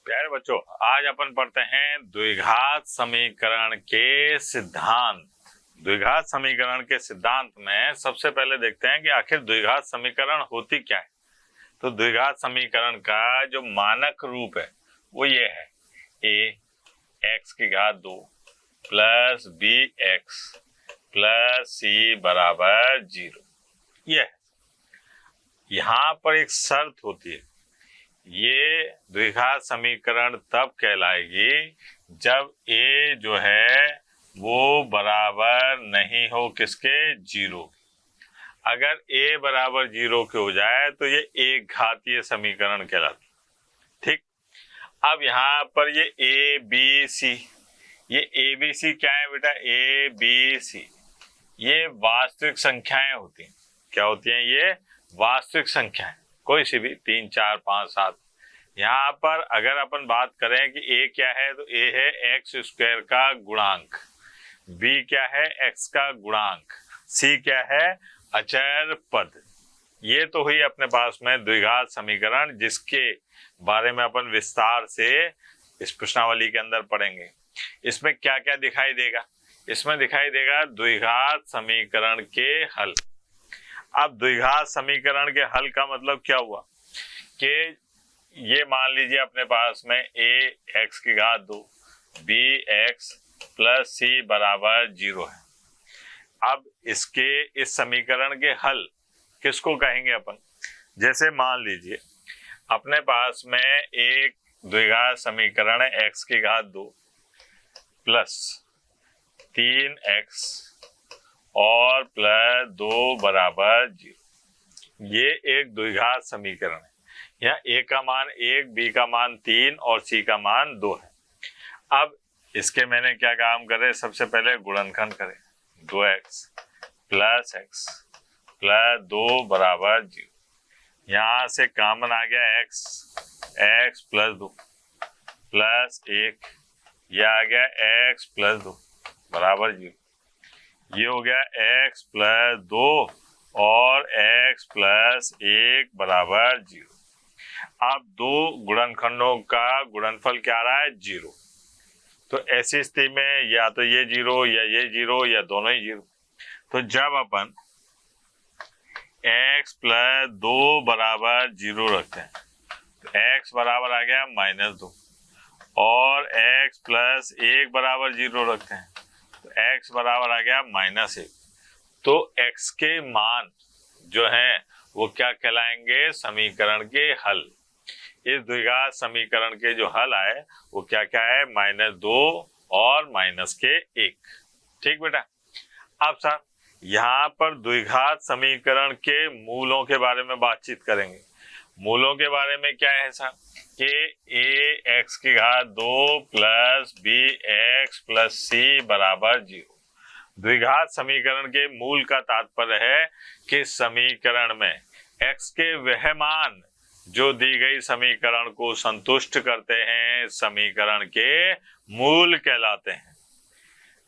प्यारे बच्चों, आज अपन पढ़ते हैं द्विघात समीकरण के सिद्धांत। द्विघात समीकरण के सिद्धांत में सबसे पहले देखते हैं कि आखिर द्विघात समीकरण होती क्या है। तो द्विघात समीकरण का जो मानक रूप है वो ये है, a x की घात 2 प्लस बी एक्स प्लस सी बराबर 0। यह है। यहाँ पर एक शर्त होती है, ये द्विघात समीकरण तब कहलाएगी जब a जो है वो बराबर नहीं हो किसके, 0। अगर a बराबर 0 के हो जाए तो ये एक घातीय समीकरण कहलाता। ठीक, अब यहाँ पर ये a b c, ये a b c क्या है बेटा, a b c ये वास्तविक संख्याएं होती हैं। क्या होती हैं ये? वास्तविक संख्याएं, कोई सी भी 3 4 5 7। यहाँ पर अगर अपन बात करें कि a क्या है तो a है एक्स स्क्वायर का गुणांक, b क्या है x का गुणांक, c क्या है अचर पद। ये तो हुई अपने पास में द्विघात समीकरण, जिसके बारे में अपन विस्तार से इस प्रश्नावली के अंदर पढ़ेंगे। इसमें क्या क्या दिखाई देगा? इसमें दिखाई देगा द्विघात समीकरण के हल। अब द्विघात समीकरण के हल का मतलब क्या हुआ कि ये मान लीजिए अपने पास में a x की घात 2 b x प्लस सी बराबर 0 है। अब इसके इस समीकरण के हल किसको कहेंगे अपन? जैसे मान लीजिए अपने पास में एक द्विघात समीकरण है x की घात 2 प्लस 3x और प्लस 2 बराबर 0। ये एक द्विघात समीकरण है। यहाँ a का मान 1, b का मान 3 और c का मान 2 है। अब इसके मैंने क्या काम करे, सबसे पहले गुणनखंड करें, 2x प्लस x प्लस 2 बराबर 0। यहाँ से कॉमन आ गया x प्लस 2 प्लस 1, यह आ गया x प्लस 2 बराबर 0। ये हो गया x प्लस 2 और x प्लस 1 बराबर 0। अब दो गुणनखंडों का गुणनफल क्या आ रहा है, 0। तो ऐसी स्थिति में या तो ये 0 या ये 0 या दोनों ही 0। तो जब अपन x प्लस 2 बराबर 0 रखते हैं तो x बराबर आ गया -2 और x प्लस 1 बराबर 0 रखते हैं तो x बराबर आ गया -1। तो x के मान जो हैं वो क्या कहलाएंगे, समीकरण के हल। इस द्विघात समीकरण के जो हल आए वो क्या क्या है, -2 और -1। ठीक बेटा। अब सर यहाँ पर द्विघात समीकरण के मूलों के बारे में बातचीत करेंगे। मूलों के बारे में क्या है सर कि a x की घात 2 plus b x plus c बराबर 0। द्विघात समीकरण के मूल का तात्पर्य है कि समीकरण में x के वह मान जो दी गई समीकरण को संतुष्ट करते हैं, समीकरण के मूल कहलाते हैं।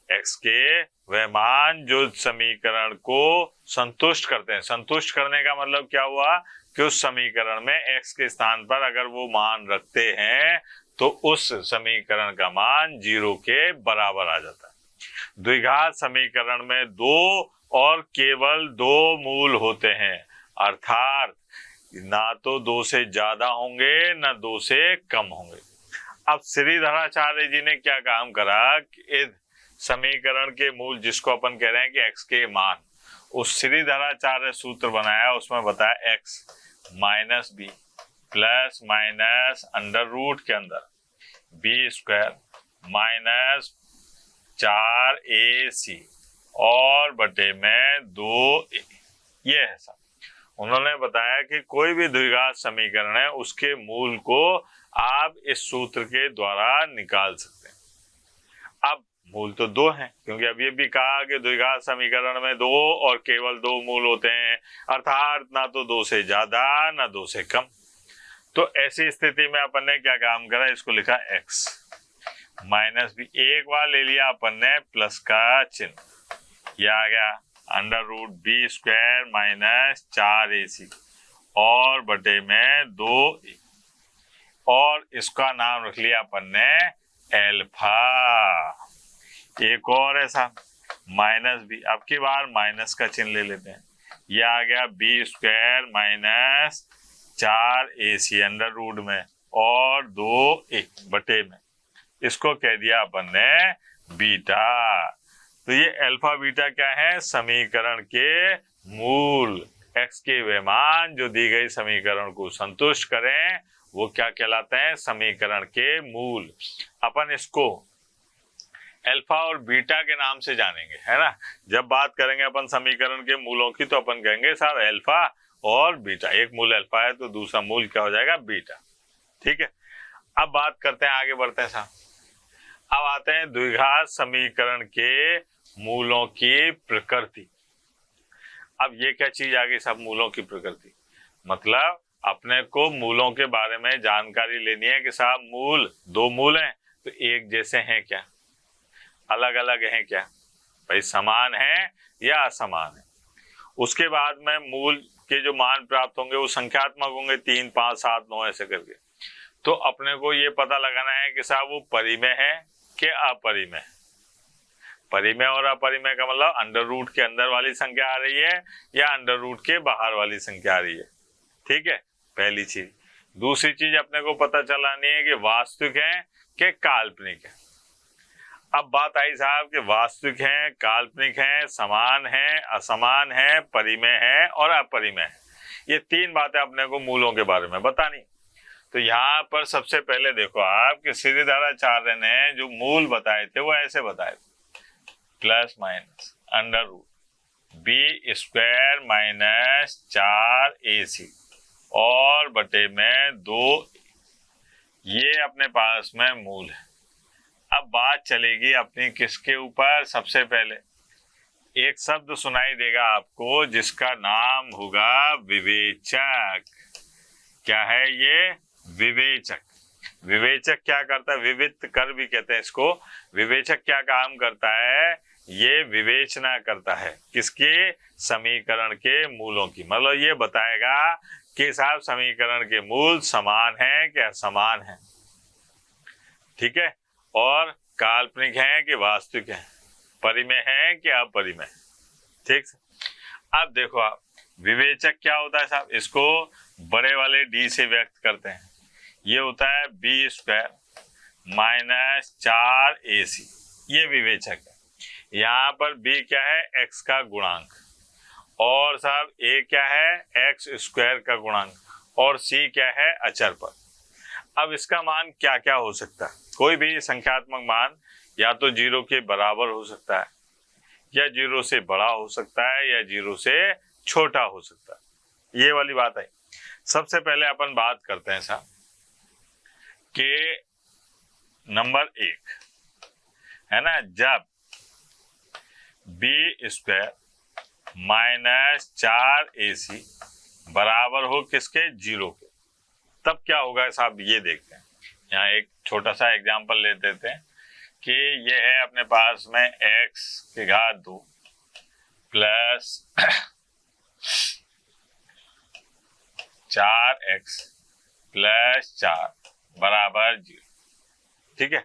x के वह मान जो समीकरण को संतुष्ट करते हैं। संतुष्ट करने का मतलब क्या हुआ कि उस समीकरण में x के स्थान पर अगर वो मान रखते हैं तो उस समीकरण का मान 0 के बराबर आ जाता है। द्विघात समीकरण में 2 और केवल 2 मूल होते हैं, अर्थात ना तो 2 से ज्यादा होंगे ना 2 से कम होंगे। अब श्रीधराचार्य जी ने क्या काम करा कि इस समीकरण के मूल, जिसको अपन कह रहे हैं कि x के मान, उस श्रीधराचार्य सूत्र बनाया। उसमें बताया x minus b plus minus under root के अंदर बी स्क्वायर माइनस 4ac और बटे में 2a। ये है सब। उन्होंने बताया कि कोई भी द्विघात समीकरण है उसके मूल को आप इस सूत्र के द्वारा निकाल सकते हैं। अब मूल तो 2 हैं, क्योंकि अब ये भी कहा कि द्विघात समीकरण में 2 और केवल 2 मूल होते हैं, अर्थात ना तो 2 से ज्यादा ना 2 से कम। तो ऐसी स्थिति में अपन ने क्या काम करा, इसको लिखा x माइनस बी, एक बार ले लिया अपन ने प्लस का चिन्ह, यह आ गया under root b square minus 4ac और बटे में 2a। और इसका नाम रख लिया अपन ने एल्फा। एक और ऐसा माइनस बी, अब की बार माइनस का चिन्ह ले लेते हैं। यह आ गया b square minus 4ac under root में और 2a बटे में, इसको कह दिया अपन ने बीटा। तो ये अल्फा बीटा क्या है? समीकरण के मूल। x के वे मान जो दी गई समीकरण को संतुष्ट करें वो क्या कहलाते हैं? समीकरण के मूल। अपन इसको अल्फा और बीटा के नाम से जानेंगे, है ना। जब बात करेंगे अपन समीकरण के मूलों की तो अपन कहेंगे साहब अल्फा और बीटा। एक मूल अल्फा है तो दूसरा मूल क्या हो जाएगा? बीटा। ठीक है, अब बात करते हैं, आगे बढ़ते हैं साहब। अब आते हैं द्विघात समीकरण के मूलों की प्रकृति। अब ये क्या चीज आ गई साहब? मूलों की प्रकृति मतलब अपने को मूलों के बारे में जानकारी लेनी है कि साहब मूल, दो मूल हैं तो एक जैसे हैं क्या, अलग अलग हैं क्या, भाई समान है या असमान है। उसके बाद में मूल के जो मान प्राप्त होंगे वो संख्यात्मक होंगे, 3, 5, 7, 9 ऐसे करके। तो अपने को ये पता लगाना है कि साहब वो परिमेय है कि अपरिमेय। परिमेय और अपरिमेय का मतलब अंडर रूट के अंदर वाली संख्या आ रही है या अंडर रूट के बाहर वाली संख्या आ रही है। ठीक है, पहली चीज। दूसरी चीज अपने को पता चलानी है कि वास्तविक है कि काल्पनिक है। अब बात आई साहब कि वास्तविक है, काल्पनिक है, समान है, असमान है, परिमेय है और अपरिमेय है। ये तीन बातें अपने को मूलों के बारे में बतानी। तो यहाँ पर सबसे पहले देखो आप कि श्रीधराचार्य ने जो मूल बताए थे वो ऐसे बताए, plus minus under root b square minus 4ac और बटे में 2, ये अपने पास में मूल है। अब बात चलेगी अपनी किसके ऊपर? सबसे पहले एक शब्द सुनाई देगा आपको जिसका नाम होगा विवेचक। क्या है ये? विवेचक। विवेचक क्या करता है? विविध कर भी कहते हैं इसको। विवेचक क्या काम करता है? ये विवेचना करता है किसकी? समीकरण के मूलों की। मतलब ये बताएगा कि साहब समीकरण के मूल समान हैं कि असमान हैं। ठीक है, और काल्पनिक है कि वास्तविक है, परिमेय है कि अपरिमेय। ठीक। अब देखो आप, विवेचक क्या होता है साहब? इसको बड़े वाले डी से व्यक्त करते हैं। ये होता है बी स्क्वायर माइनस 4ac, ये विवेचक है। यहाँ पर बी क्या है? एक्स का गुणांक, और साहब ए क्या है? एक्स स्क्वायर का गुणांक, और सी क्या है? अचर पर। अब इसका मान क्या क्या हो सकता है? कोई भी संख्यात्मक मान या तो 0 के बराबर हो सकता है, या 0 से बड़ा हो सकता है, या 0 से छोटा हो सकता है। ये वाली बात है। सबसे पहले अपन बात करते हैं साहब कि नंबर 1 है ना, जब बी स्क्वायर माइनस 4ac बराबर हो किसके? 0 के, तब क्या होगा साहब? ये देखते हैं। यहाँ एक छोटा सा एग्जांपल ले देते हैं कि ये है अपने पास में x की घात 2 प्लस 4x प्लस 4 बराबर 0। ठीक है,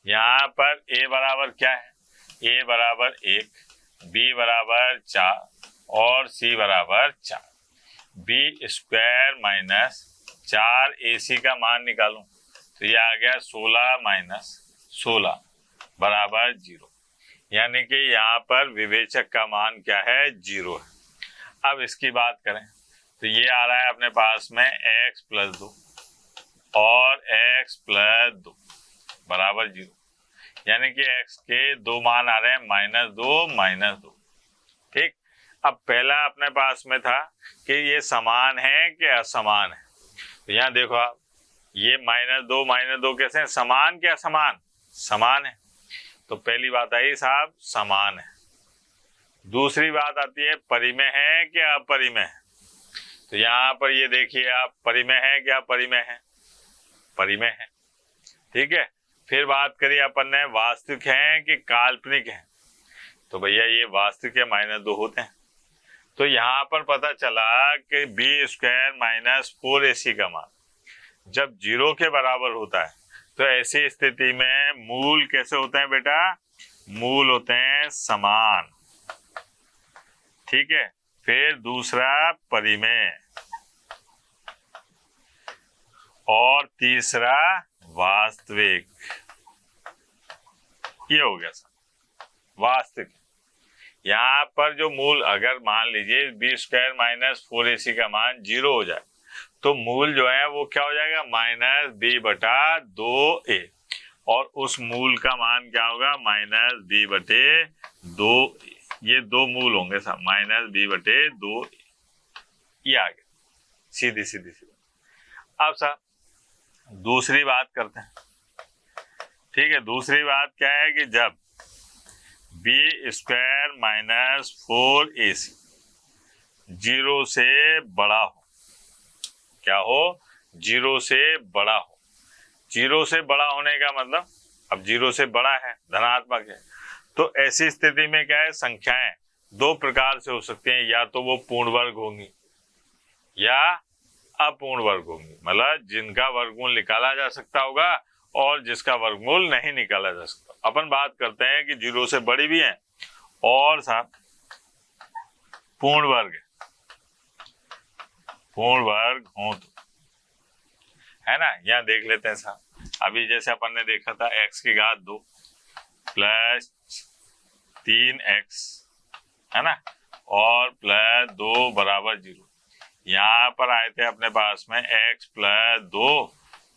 यहाँ पर a बराबर क्या है? a बराबर 1, b बराबर 4 और c बराबर 4। b स्क्वायर माइनस 4ac का मान निकालूं तो ये आ गया 16 माइनस 16 बराबर 0। यानी कि यहाँ पर विवेचक का मान क्या है? 0 है। अब इसकी बात करें तो ये आ रहा है अपने पास में x प्लस 2 और x प्लस 2 बराबर 0। यानी कि x के दो मान आ रहे हैं -2 -2। ठीक। अब पहला अपने पास में था कि ये समान है कि असमान है। तो यहाँ देखो आप, ये -2 कैसे हैं? समान कि असमान? समान है। तो पहली बात आई साहब समान है। दूसरी बात आती है परिमेय है कि अपरिमेय है। तो यहाँ पर ये देखिए आप, परिमेय है कि अपरिमेय है? परिमेय है। ठीक है, फिर बात करिए अपन ने वास्तविक है कि काल्पनिक है? तो भैया ये वास्तविक है, -2 होते हैं। तो यहाँ पर पता चला कि बी स्क्वायर माइनस 4ac का मान जब 0 के बराबर होता है तो ऐसी स्थिति में मूल कैसे होते हैं बेटा? मूल होते हैं समान। ठीक है, फिर दूसरा परिमेय और तीसरा वास्तविक। ये हो गया सर वास्तविक। यहाँ पर जो मूल, अगर मान लीजिए बी स्क्वायर माइनस 4ac का मान 0 हो जाए तो मूल जो है वो क्या हो जाएगा? माइनस बी बटा 2a, और उस मूल का मान क्या होगा? माइनस बी बटे 2a। ये दो मूल होंगे साहब, माइनस बी बटे 2a। ये आ गया, सीधी सीधी सी बात। अब साहब दूसरी बात करते हैं। ठीक है, दूसरी बात क्या है कि जब बी स्क्वायर माइनस 4ac 0 से बड़ा हो, क्या हो? 0 से बड़ा हो। 0 से बड़ा होने का मतलब, अब 0 से बड़ा है, धनात्मक है, तो ऐसी स्थिति में क्या है? संख्याएं दो प्रकार से हो सकती हैं, या तो वो पूर्ण वर्ग होंगी या अपूर्ण वर्ग होंगी, मतलब जिनका वर्गमूल निकाला जा सकता होगा और जिसका वर्गमूल नहीं निकाला जा सकता। अपन बात करते हैं कि 0 से बड़ी भी है और साथ पूर्ण वर्ग हो तो, है ना। यहाँ देख लेते हैं साहब, अभी जैसे अपन ने देखा था x की घात 2 प्लस 3x, है ना, और प्लस 2 बराबर 0। यहाँ पर आए थे अपने पास में x प्लस 2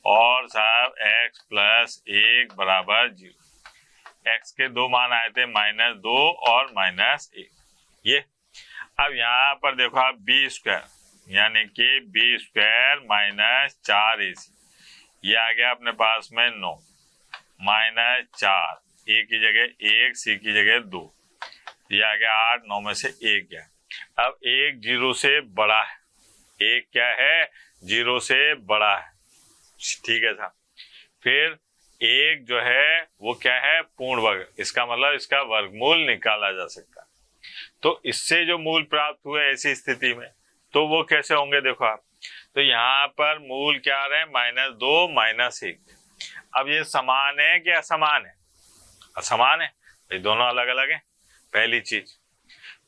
और साहब x प्लस 1 बराबर 0। x के दो मान आए थे माइनस 2 और माइनस 1। ये अब यहाँ पर देखो आप बी स्क्वायर, यानी कि बी स्क्वायर माइनस 4ac, ये आ गया अपने पास में 9 माइनस 4, a की जगह 1, c की जगह 2, ये आ गया 8, 9 में से 1 गया। अब 1 0 से बड़ा है, 1 क्या है? 0 से बड़ा है। ठीक है साहब, फिर 1 जो है वो क्या है? पूर्ण वर्ग, इसका मतलब इसका वर्गमूल निकाला जा सकता है। तो इससे जो मूल प्राप्त हुए ऐसी स्थिति में, तो वो कैसे होंगे? देखो आप, तो यहाँ पर मूल क्या आ रहे हैं? -2 -1। अब ये समान है कि असमान है? असमान है, ये दोनों अलग अलग है, पहली चीज।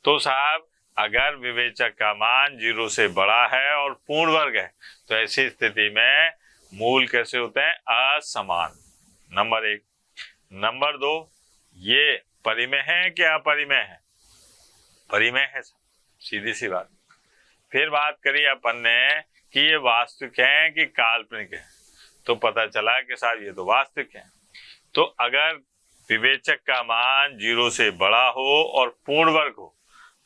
तो साहब अगर विवेचक का मान 0 से बड़ा है और पूर्ण वर्ग है तो ऐसी स्थिति में मूल कैसे होते हैं? असमान, नंबर 1। नंबर 2, ये परिमेय है कि अपरिमेय है? परिमेय है, सीधी सी बात। फिर बात करी अपन ने कि ये वास्तविक है कि काल्पनिक है, तो पता चला कि साहब ये तो वास्तविक है। तो अगर विवेचक का मान 0 से बड़ा हो और पूर्ण वर्ग हो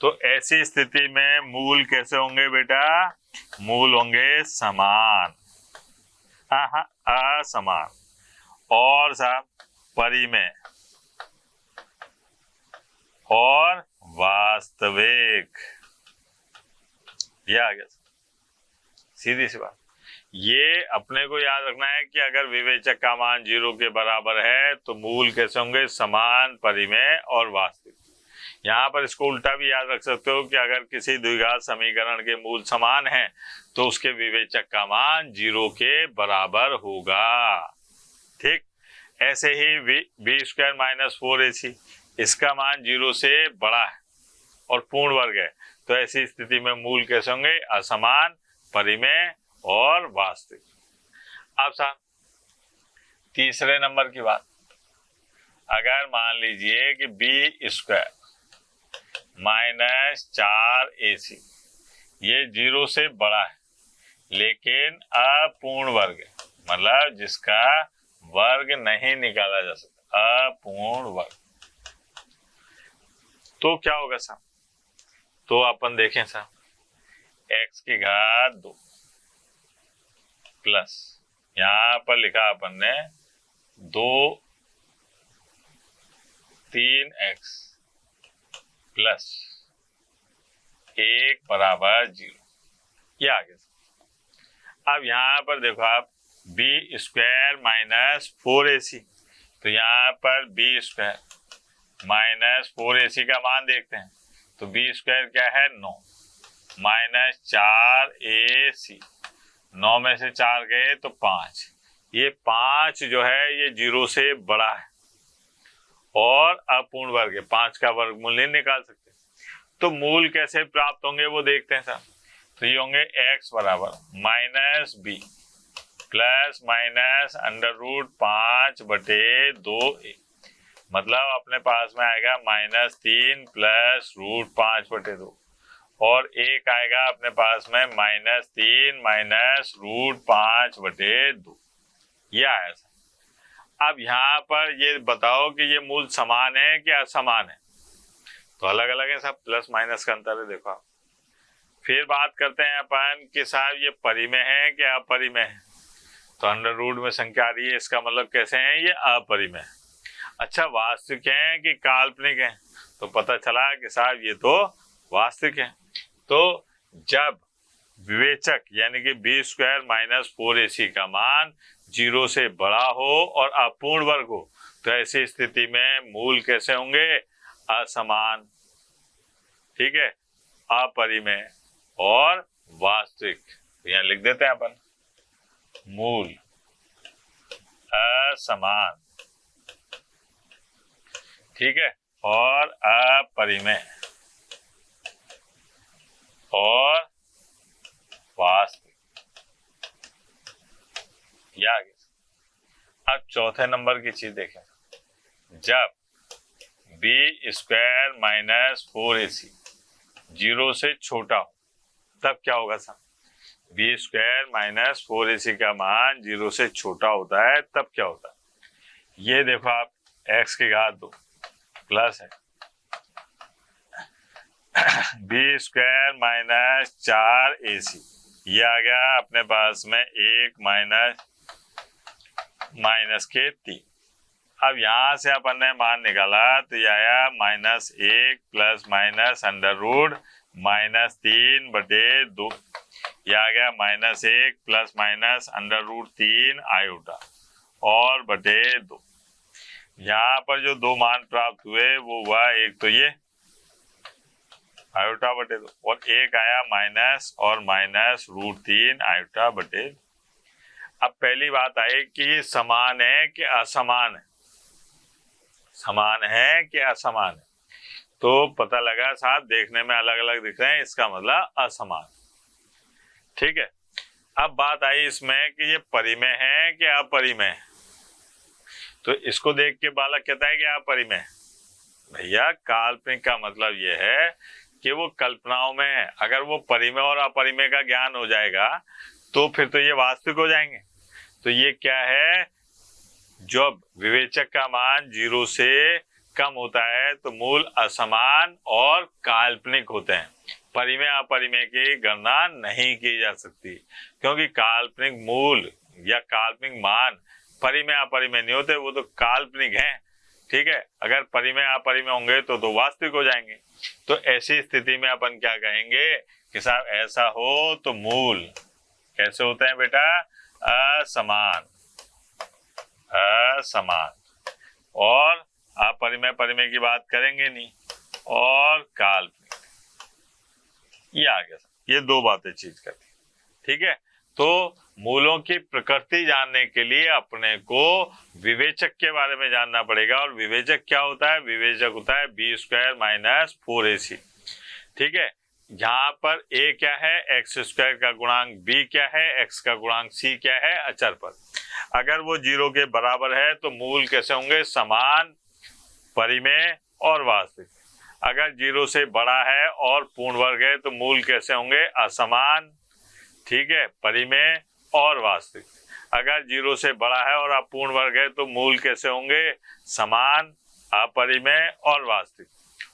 तो ऐसी स्थिति में मूल कैसे होंगे बेटा? मूल होंगे समान, हाँ, असमान। और साहब परिमेय और वास्तविक, ये आ गया, सीधी सी बात। ये अपने को याद रखना है कि अगर विवेचक का मान 0 के बराबर है तो मूल कैसे होंगे? समान, परिमेय और वास्तविक। यहाँ पर इसको उल्टा भी याद रख सकते हो कि अगर किसी द्विघात समीकरण के मूल समान हैं तो उसके विवेचक का मान 0 के बराबर होगा। ठीक, ऐसे ही बी स्क्वायर माइनस 4ac, इसका मान 0 से बड़ा है और पूर्ण वर्ग है, तो ऐसी स्थिति में मूल कैसे होंगे? असमान, परिमेय और वास्तविक। अब साहब तीसरे नंबर की बात, अगर मान लीजिए कि बी स्क्वायर माइनस 4ac ये 0 से बड़ा है लेकिन अपूर्ण वर्ग है, मतलब जिसका वर्ग नहीं निकाला जा सकता, अपूर्ण वर्ग, तो क्या होगा साहब? तो अपन देखें साहब, x की घात 2 प्लस, यहाँ पर लिखा अपन ने 2 3x प्लस 1 बराबर 0, ये आ गया। अब यहाँ पर देखो आप बी स्क्वायर माइनस 4ac, तो यहाँ पर बी स्क्वायर माइनस 4ac का मान देखते हैं, तो बी स्क्वायर क्या है? 9 माइनस 4ac, 9 में से 4 गए तो 5। ये 5 जो है ये 0 से बड़ा है और अपूर्ण वर्ग है, 5 का वर्गमूल नहीं निकाल सकते। तो मूल कैसे प्राप्त होंगे वो देखते हैं साहब। तो ये होंगे x बराबर minus b plus minus under root 5/2a, मतलब अपने पास में आएगा -3 प्लस रूट 5/2 और एक आएगा अपने पास में -3 माइनस रूट 5/2। ये आया। अब यहाँ पर ये बताओ कि ये मूल समान है कि असमान है? तो अलग अलग है सब, प्लस माइनस का अंतर है। देखो आप फिर बात करते हैं अपन कि साहब ये परिमेय है कि अपरिमेय है? तो अंडर रूट में संख्या आ रही है, इसका मतलब कैसे है? ये अपरिमेय। अच्छा, वास्तविक है कि काल्पनिक है? तो पता चला कि साहब ये तो वास्तविक है। तो जब विवेचक यानी कि b² - 4ac का मान 0 से बड़ा हो और अपूर्ण वर्ग हो, तो ऐसी स्थिति में मूल कैसे होंगे? असमान। ठीक है, अपरिमेय और वास्तविक। तो यहाँ लिख देते हैं अपन, मूल असमान, ठीक है, और अपरिमेय और वास्तविक। ये आ गया। अब चौथे नंबर की चीज देखें। जब b² - 4ac 0 से छोटा हो तब क्या होगा साहब? b² - 4ac का मान 0 से छोटा होता है तब क्या होता है? ये देखो आप, x की घात 2 प्लस है b² - 4ac, ये आ गया अपने पास में 1 माइनस के 3। अब यहां से अपन ने मान निकाला तो ये आया -1 प्लस माइनस अंडर रूट -3/2, ये आ गया -1 plus minus under root 3 iota और /2। यहाँ पर जो दो मान प्राप्त हुए वो हुआ, एक तो ये आयोटा/2 और एक आया माइनस और माइनस √3 आयोटा/2। अब पहली बात आई कि ये समान है कि असमान है? समान है कि असमान है? तो पता लगा साहब देखने में अलग अलग दिख रहे हैं, इसका मतलब असमान। ठीक है, अब बात आई इसमें कि ये परिमेय है कि अपरिमेय है? तो इसको देख के बालक कहता है कि अपरिमेय। भैया काल्पनिक का मतलब ये है कि वो कल्पनाओं में है। अगर वो परिमेय और अपरिमेय का ज्ञान हो जाएगा तो फिर तो ये वास्तविक हो जाएंगे। तो ये क्या है? जब विवेचक का मान 0 से कम होता है तो मूल असमान और काल्पनिक होते हैं। परिमेय अपरिमेय की गणना नहीं की जा सकती, क्योंकि काल्पनिक मूल या काल्पनिक मान परिमेय अपरिमेय नहीं होते, वो तो काल्पनिक हैं। ठीक है, अगर परिमेय अपरिमेय होंगे तो वास्तविक हो जाएंगे। तो ऐसी स्थिति में अपन क्या कहेंगे कि साहब ऐसा हो तो मूल कैसे होते हैं बेटा? असमान। असमान और अपरिमेय परिमेय की बात करेंगे नहीं, और काल्पनिक। ये आ गया, ये दो बातें चीज करती। ठीक है, तो मूलों की प्रकृति जानने के लिए अपने को विवेचक के बारे में जानना पड़ेगा। और विवेचक क्या होता है? विवेचक होता है b² - 4ac। ठीक है, यहाँ पर a क्या है? x² का गुणांक, b क्या है? x का गुणांक, c क्या है? अचर पर। अगर वो 0 के बराबर है तो मूल कैसे होंगे? समान, परिमेय और वास्तविक। अगर 0 से बड़ा है और पूर्ण वर्ग है तो मूल कैसे होंगे? असमान, ठीक है, परिमेय और वास्तविक। अगर 0 से बड़ा है और अपूर्ण वर्ग है तो मूल कैसे होंगे? समान, अपरिमेय और वास्तविक।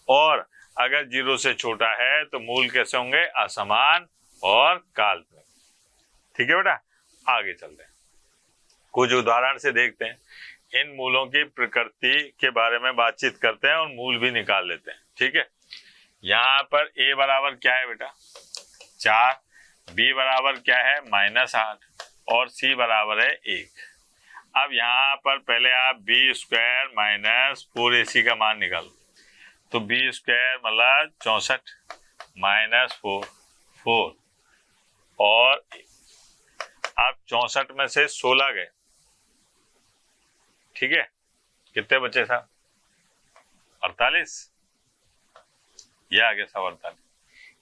और अगर 0 से छोटा है तो मूल कैसे होंगे? असमान और काल्पनिक। ठीक है बेटा, आगे चलते हैं, कुछ उदाहरण से देखते हैं। इन मूलों की प्रकृति के बारे में बातचीत करते हैं और मूल भी निकाल लेते हैं। ठीक है, यहाँ पर a बराबर क्या है बेटा? 4, b बराबर क्या है? -8 और c बराबर है 1। अब यहाँ पर पहले आप b² - 4ac का मान निकालो। तो b² मतलब 64 - 4 और 1। अब 64 में से 16 गए, ठीक है, कितने बचे साहब? 48। ये आ गया साहब 48।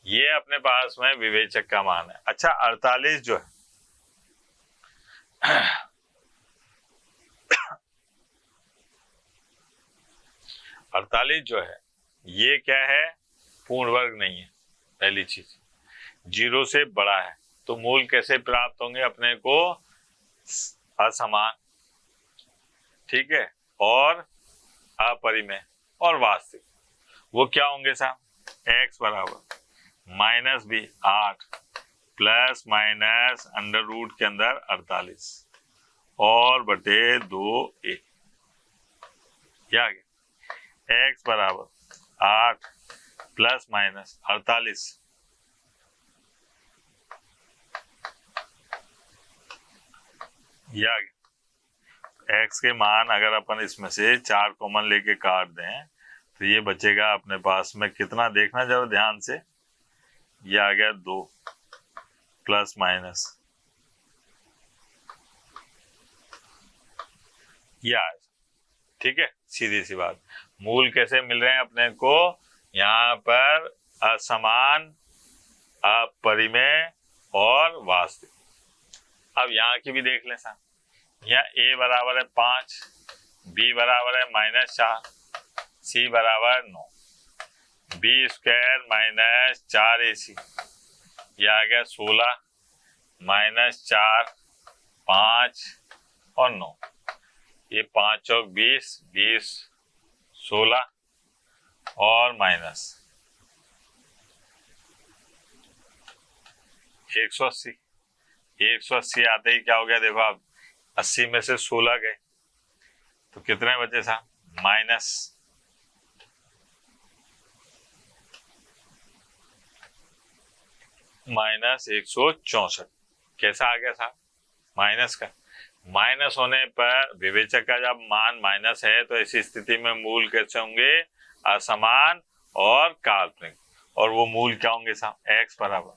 ये अपने पास में विवेचक का मान है। अच्छा 48 जो है 48 जो है ये क्या है? पूर्ण वर्ग नहीं है, पहली चीज। 0 से बड़ा है, तो मूल कैसे प्राप्त होंगे अपने को? असमान, ठीक है, और अपरिमेय और वास्तविक। वो क्या होंगे साहब? x बराबर minus b 8 plus minus under root के अंदर 48 और बटे 2a। क्या आ गया? x बराबर 8 प्लस माइनस 48 ये आ गया। x के मान अगर अपन इसमें से 4 कॉमन लेके काट दें तो ये बचेगा अपने पास में कितना? देखना जरा ध्यान से। ये आ गया 2 प्लस माइनस ये आया, ठीक है। सीधी सी बात। मूल कैसे मिल रहे हैं अपने को? यहाँ पर असमान, अपरिमेय और वास्तविक। अब यहाँ की भी देख लें साहब। यहाँ a बराबर है 5, b बराबर है -4, c बराबर 9, b स्क्वायर माइनस 4ac, यह आ गया 16 -4 5 और 9। ये 5 और 20 20 16 और माइनस 180। 180 आते ही क्या हो गया? देखो आप 80 में से 16 गए तो कितने बचे साहब? माइनस 164। कैसा आ गया साहब? माइनस का। माइनस होने पर विवेचक का जब मान माइनस है तो ऐसी स्थिति में मूल कैसे होंगे? असमान और काल्पनिक। और वो मूल क्या होंगे साहब? x बराबर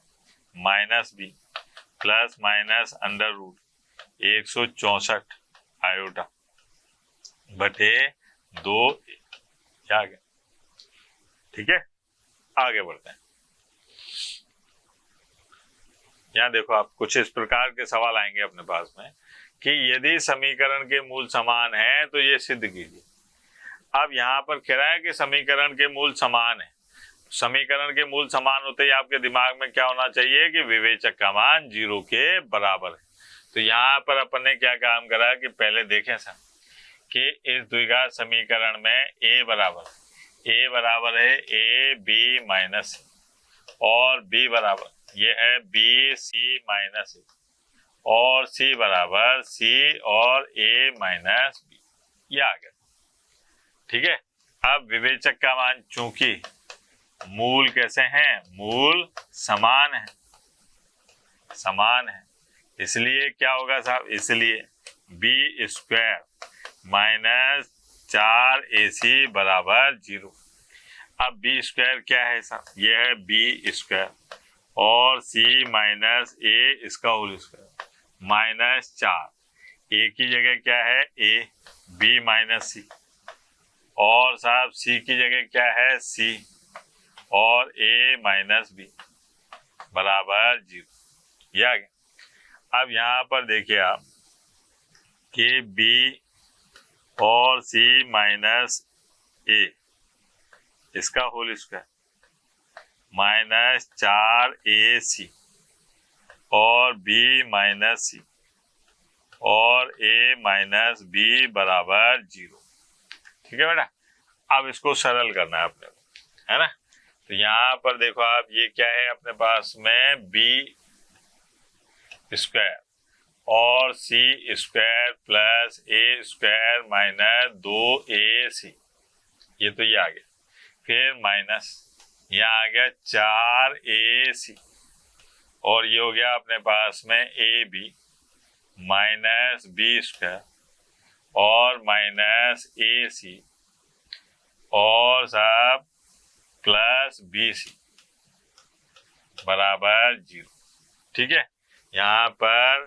minus b plus minus under root 164 iota बटे 2 क्या आ गया? ठीक है, आगे बढ़ते हैं। यहाँ देखो आप, कुछ इस प्रकार के सवाल आएंगे अपने पास में कि यदि समीकरण के मूल समान है तो ये सिद्ध कीजिए। अब यहाँ पर कह रहा है कि समीकरण के मूल समान है। समीकरण के मूल समान होते ही आपके दिमाग में क्या होना चाहिए कि विवेचक का मान 0 के बराबर है। तो यहाँ पर अपन ने क्या काम करा कि पहले देखें सर कि इस द्विघात समीकरण में a बराबर है a b माइनस और b बराबर ये है b c माइनस और c बराबर c और a माइनस b। ये आ गया, ठीक है। अब विवेचक का मान चूंकि मूल कैसे हैं? मूल समान है, समान है, इसलिए क्या होगा साहब? इसलिए b स्क्वायर माइनस 4ac बराबर 0। अब b स्क्वायर क्या है साहब? ये है b स्क्वायर और c माइनस a इसका होल स्क्वायर माइनस 4। a की जगह क्या है? a, b माइनस c और साहब c की जगह क्या है? c और a माइनस b बराबर 0। ये आ गया। अब यहाँ पर देखिए आप कि b और c माइनस a इसका होल स्क्वायर माइनस 4ac और b माइनस c और a माइनस b बराबर 0। ठीक है बेटा, अब इसको सरल करना है अपने को, है ना। तो यहाँ पर देखो आप, ये क्या है अपने पास में? b स्क्वायर और c square plus a square minus 2ac, ये तो ये आ गया। फिर माइनस यहाँ आ गया 4ac और ये हो गया अपने पास में ab माइनस b स्क्वायर और माइनस ac और सब प्लस bc बराबर 0। ठीक है, यहाँ पर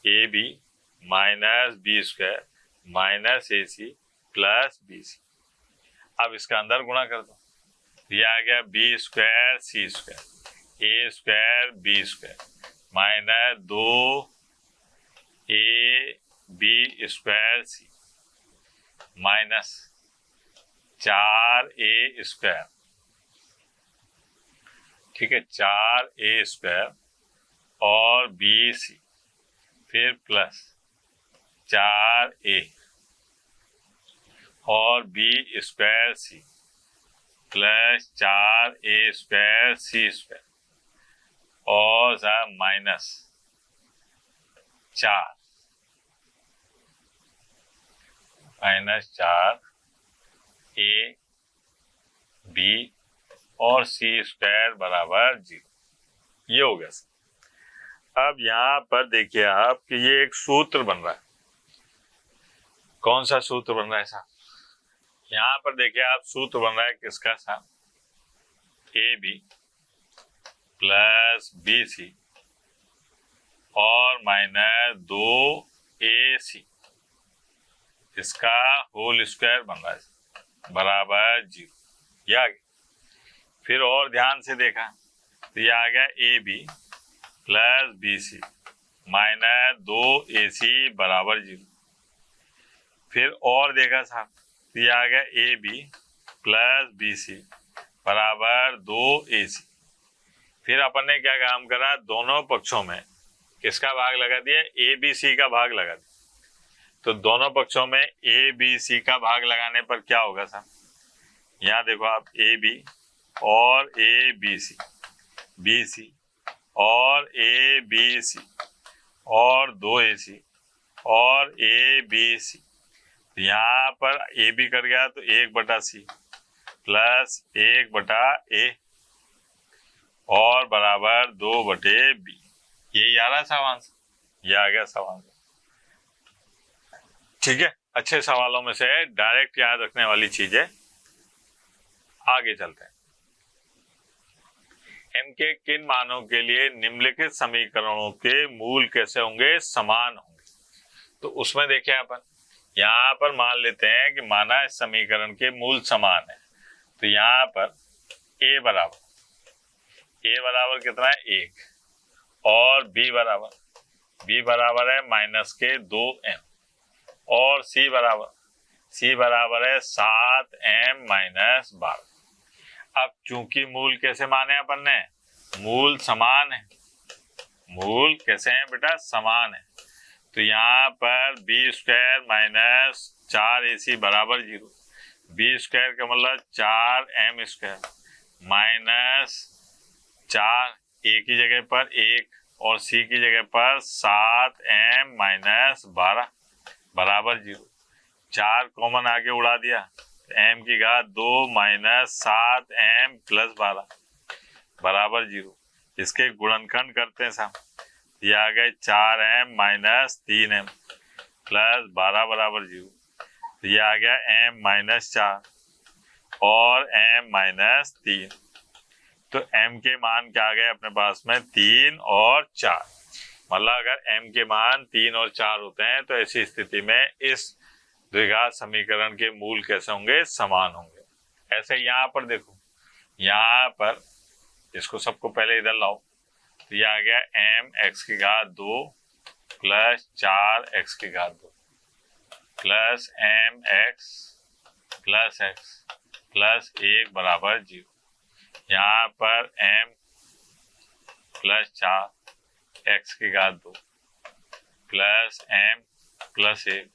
a b minus b square minus a c plus b c. अब इसका अंदर गुणा कर दो, ये आ गया b square c square a square b square minus 2 a b square c minus 4 a square, ठीक है, 4 ए स्क्वायर और बी सी, फिर प्लस 4 ए और B square C plus 4 a square c square और माइनस 4 ए बी और सी square बराबर 0। ये हो गया। अब यहां पर देखिए आप कि ये एक सूत्र बन रहा है। कौन सा सूत्र बन रहा है साहब? यहां पर देखिए आप, सूत्र बन रहा है किसका साहब? A b plus b c और माइनस 2 ए सी, इसका होल स्क्वायर बन रहा है बराबर 0। ये आ गया। फिर और ध्यान से देखा तो ये आ गया a b plus b c minus 2 a c बराबर 0। फिर और देखा साहब तो ये आ गया a b plus b c बराबर 2 ए सी। फिर अपन ने क्या काम करा, दोनों पक्षों में किसका भाग लगा दिया? ए बी सी का भाग लगा दिया। तो दोनों पक्षों में ए बी सी का भाग लगाने पर क्या होगा साहब? यहाँ देखो आप, ए बी और ए बी सी और ए बी सी और 2 ए सी और ए बी सी। यहाँ पर ए बी कर गया तो 1/c प्लस 1/a और बराबर 2/b। यही आ रहा सवाल, ये आ गया सवाल। ठीक है, अच्छे सवालों में से डायरेक्ट याद रखने वाली चीज है। आगे चलते हैं। m के किन मानों के लिए निम्नलिखित समीकरणों के मूल कैसे होंगे? समान होंगे। तो उसमें देखिए अपन यहाँ पर मान लेते हैं कि माना इस समीकरण के मूल समान है। तो यहाँ पर a बराबर कितना है? 1 और b बराबर है -2m और c बराबर है 7m - 12। अब चूंकि मूल कैसे माने अपन ने? मूल समान है। मूल कैसे हैं बेटा? समान है। तो यहाँ पर बी स्क्वायर माइनस 4ac बराबर 0। बी स्क्वायर का मतलब 4m स्क्वायर माइनस 4 a की जगह पर 1 और c की जगह पर 7m - 12 बराबर 0। 4 कॉमन आगे उड़ा दिया, m की घात 2 माइनस 7m + 12 बराबर 0। इसके गुणनखंड करते हैं साहब, ये आ गए 4m - 3m + 12 बराबर 0। तो ये आ गया m - 4 और m - 3। तो m के मान क्या आ गए अपने पास में? 3 और 4। मतलब अगर m के मान 3 और 4 होते हैं तो ऐसी स्थिति में इस द्विघात समीकरण के मूल कैसे होंगे? समान होंगे। ऐसे यहाँ पर देखो, यहाँ पर इसको सबको पहले इधर लाओ तो ये आ गया mx की घात 2 प्लस 4x की घात 2 plus mx plus x plus 1 बराबर 0। यहाँ पर m प्लस 4 x की घात 2 plus m plus 1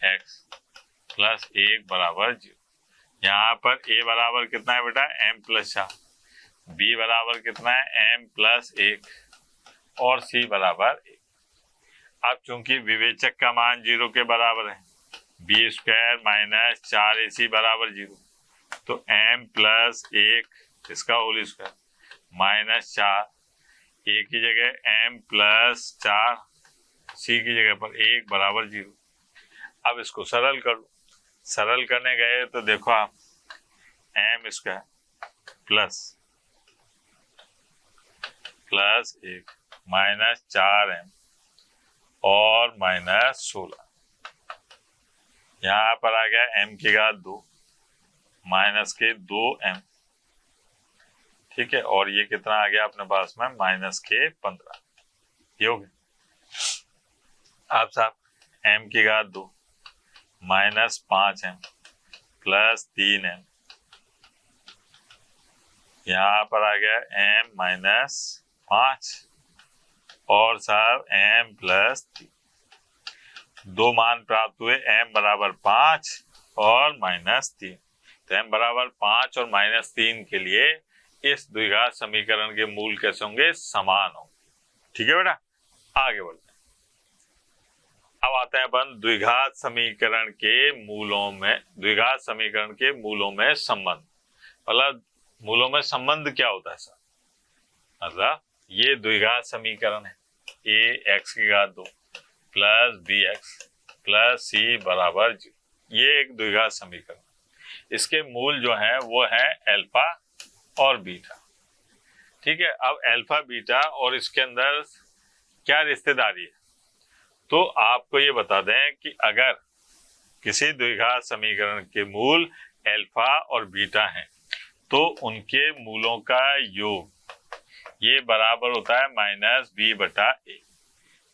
x plus 1 बराबर 0। यहाँ पर a बराबर कितना है बेटा? m plus 4। b बराबर कितना है? m प्लस 1 और c बराबर 1। अब चूंकि विवेचक का मान 0 के बराबर है, बी स्क्वायर माइनस 4ac बराबर 0, तो m प्लस 1 इसका होल स्क्वायर माइनस 4 a की जगह m प्लस 4 c की जगह पर 1 बराबर 0। अब इसको सरल कर लो। सरल करने गए तो देखो आप, m square plus 1 minus 4m और -16। यहाँ पर आ गया m की घात 2 माइनस के 2m, ठीक है, और ये कितना आ गया अपने पास में -के 15। ये हो गया। अब साहब m की घात 2 -5m प्लस 3m, यहाँ पर आ गया m -5 और साहब m प्लस 3। दो मान प्राप्त हुए, m बराबर 5 और -3। तो m बराबर 5 और -3 के लिए इस द्विघात समीकरण के मूल कैसे होंगे? समान होंगे। ठीक है बेटा, आगे बढ़ते हैं। अब आते हैं अपन द्विघात समीकरण के मूलों में, द्विघात समीकरण के मूलों में संबंध। मतलब मूलों में संबंध क्या होता है सर? मतलब ये द्विघात समीकरण है, a x की घात 2 प्लस bx प्लस c बराबर 0। ये एक द्विघात समीकरण, इसके मूल जो है वो है अल्फा और बीटा। ठीक है, अब अल्फा बीटा और इसके अंदर क्या रिश्तेदारी है? तो आपको ये बता दें कि अगर किसी द्विघात समीकरण के मूल अल्फा और बीटा हैं तो उनके मूलों का योग ये बराबर होता है -b/a।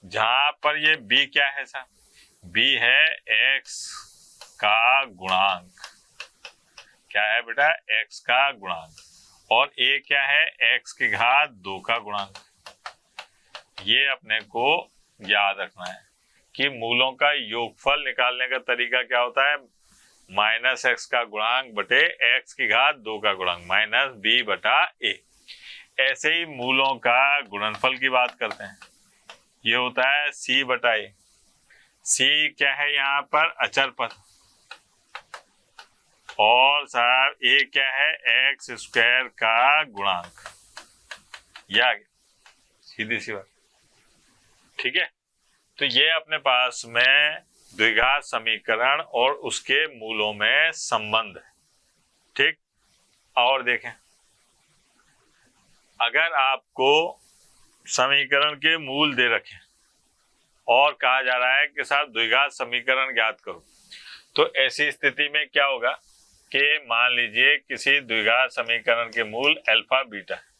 जहां पर ये b क्या है सर? b है x का गुणांक। क्या है बेटा? x का गुणांक। और a क्या है? x की घात 2 का गुणांक। ये अपने को याद रखना है कि मूलों का योगफल निकालने का तरीका क्या होता है? -x का गुणांक बटे x की घात 2 का गुणांक -b/a। ऐसे ही मूलों का गुणनफल की बात करते हैं, ये होता है c/a। c क्या है? यहाँ पर अचर पद, और साहब a क्या है? x² का गुणांक। यह आ गया, सीधी सी बात। ठीक है, तो ये अपने पास में द्विघात समीकरण और उसके मूलों में संबंध है। ठीक, और देखें, अगर आपको समीकरण के मूल दे रखें और कहा जा रहा है कि साहब द्विघात समीकरण ज्ञात करो, तो ऐसी स्थिति में क्या होगा कि मान लीजिए किसी द्विघात समीकरण के मूल अल्फा बीटा है,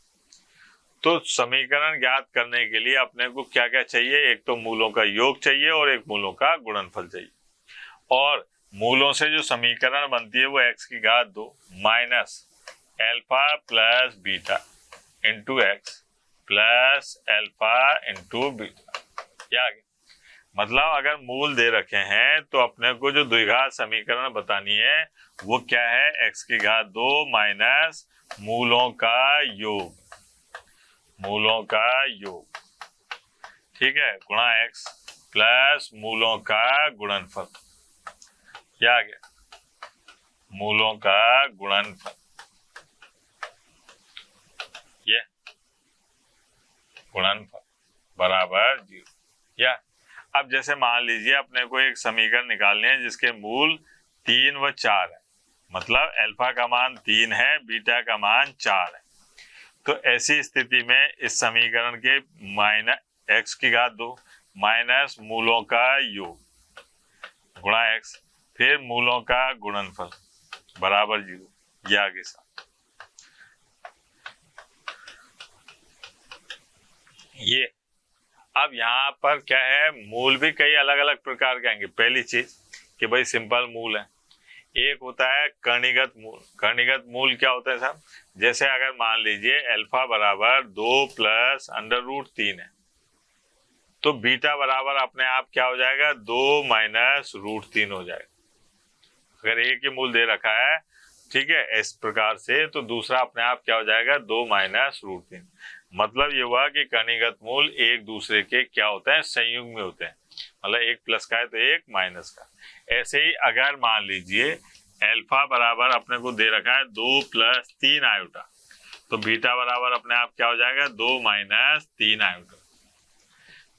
तो समीकरण ज्ञात करने के लिए अपने को क्या क्या चाहिए? एक तो मूलों का योग चाहिए और एक मूलों का गुणनफल चाहिए। और मूलों से जो समीकरण बनती है वो x की घात 2 minus alpha plus beta into x plus alpha into beta. क्या आगे? मतलब अगर मूल दे रखे हैं तो अपने को जो द्विघात समीकरण बतानी है वो क्या है? x की घात 2 माइनस मूलों का योग, मूलों का योग, ठीक है, गुणा x प्लस मूलों का गुणनफल। क्या आ गया? मूलों का गुणनफल, ये गुणनफल बराबर 0। या अब जैसे मान लीजिए अपने को एक समीकरण निकालने हैं जिसके मूल 3 व 4 है, मतलब अल्फा का मान 3 है, बीटा का मान 4 है। तो ऐसी स्थिति में इस समीकरण के x की घात 2 माइनस मूलों का योग गुणा x फिर मूलों का गुणनफल बराबर 0। ये आगे सा ये। अब यहाँ पर क्या है? मूल भी कई अलग अलग प्रकार के आएंगे। पहली चीज कि भाई सिंपल मूल है, एक होता है कणिगत मूल। कणिगत मूल क्या होता है साहब? जैसे अगर मान लीजिए अल्फा बराबर 2 प्लस √3 है, तो बीटा बराबर अपने आप क्या हो जाएगा? 2 माइनस √3 हो जाएगा। अगर एक ही मूल दे रखा है, ठीक है, इस प्रकार से, तो दूसरा अपने आप क्या हो जाएगा? 2 माइनस √3। मतलब ये हुआ कि कणिगत मूल एक दूसरे के क्या होते हैं? संयुग्म में होते हैं। मतलब एक प्लस का है तो एक माइनस का। ऐसे ही अगर मान लीजिए अल्फा बराबर अपने को दे रखा है 2 प्लस 3 आयोटा, तो बीटा बराबर अपने आप क्या हो जाएगा? 2 माइनस 3 आयोटा।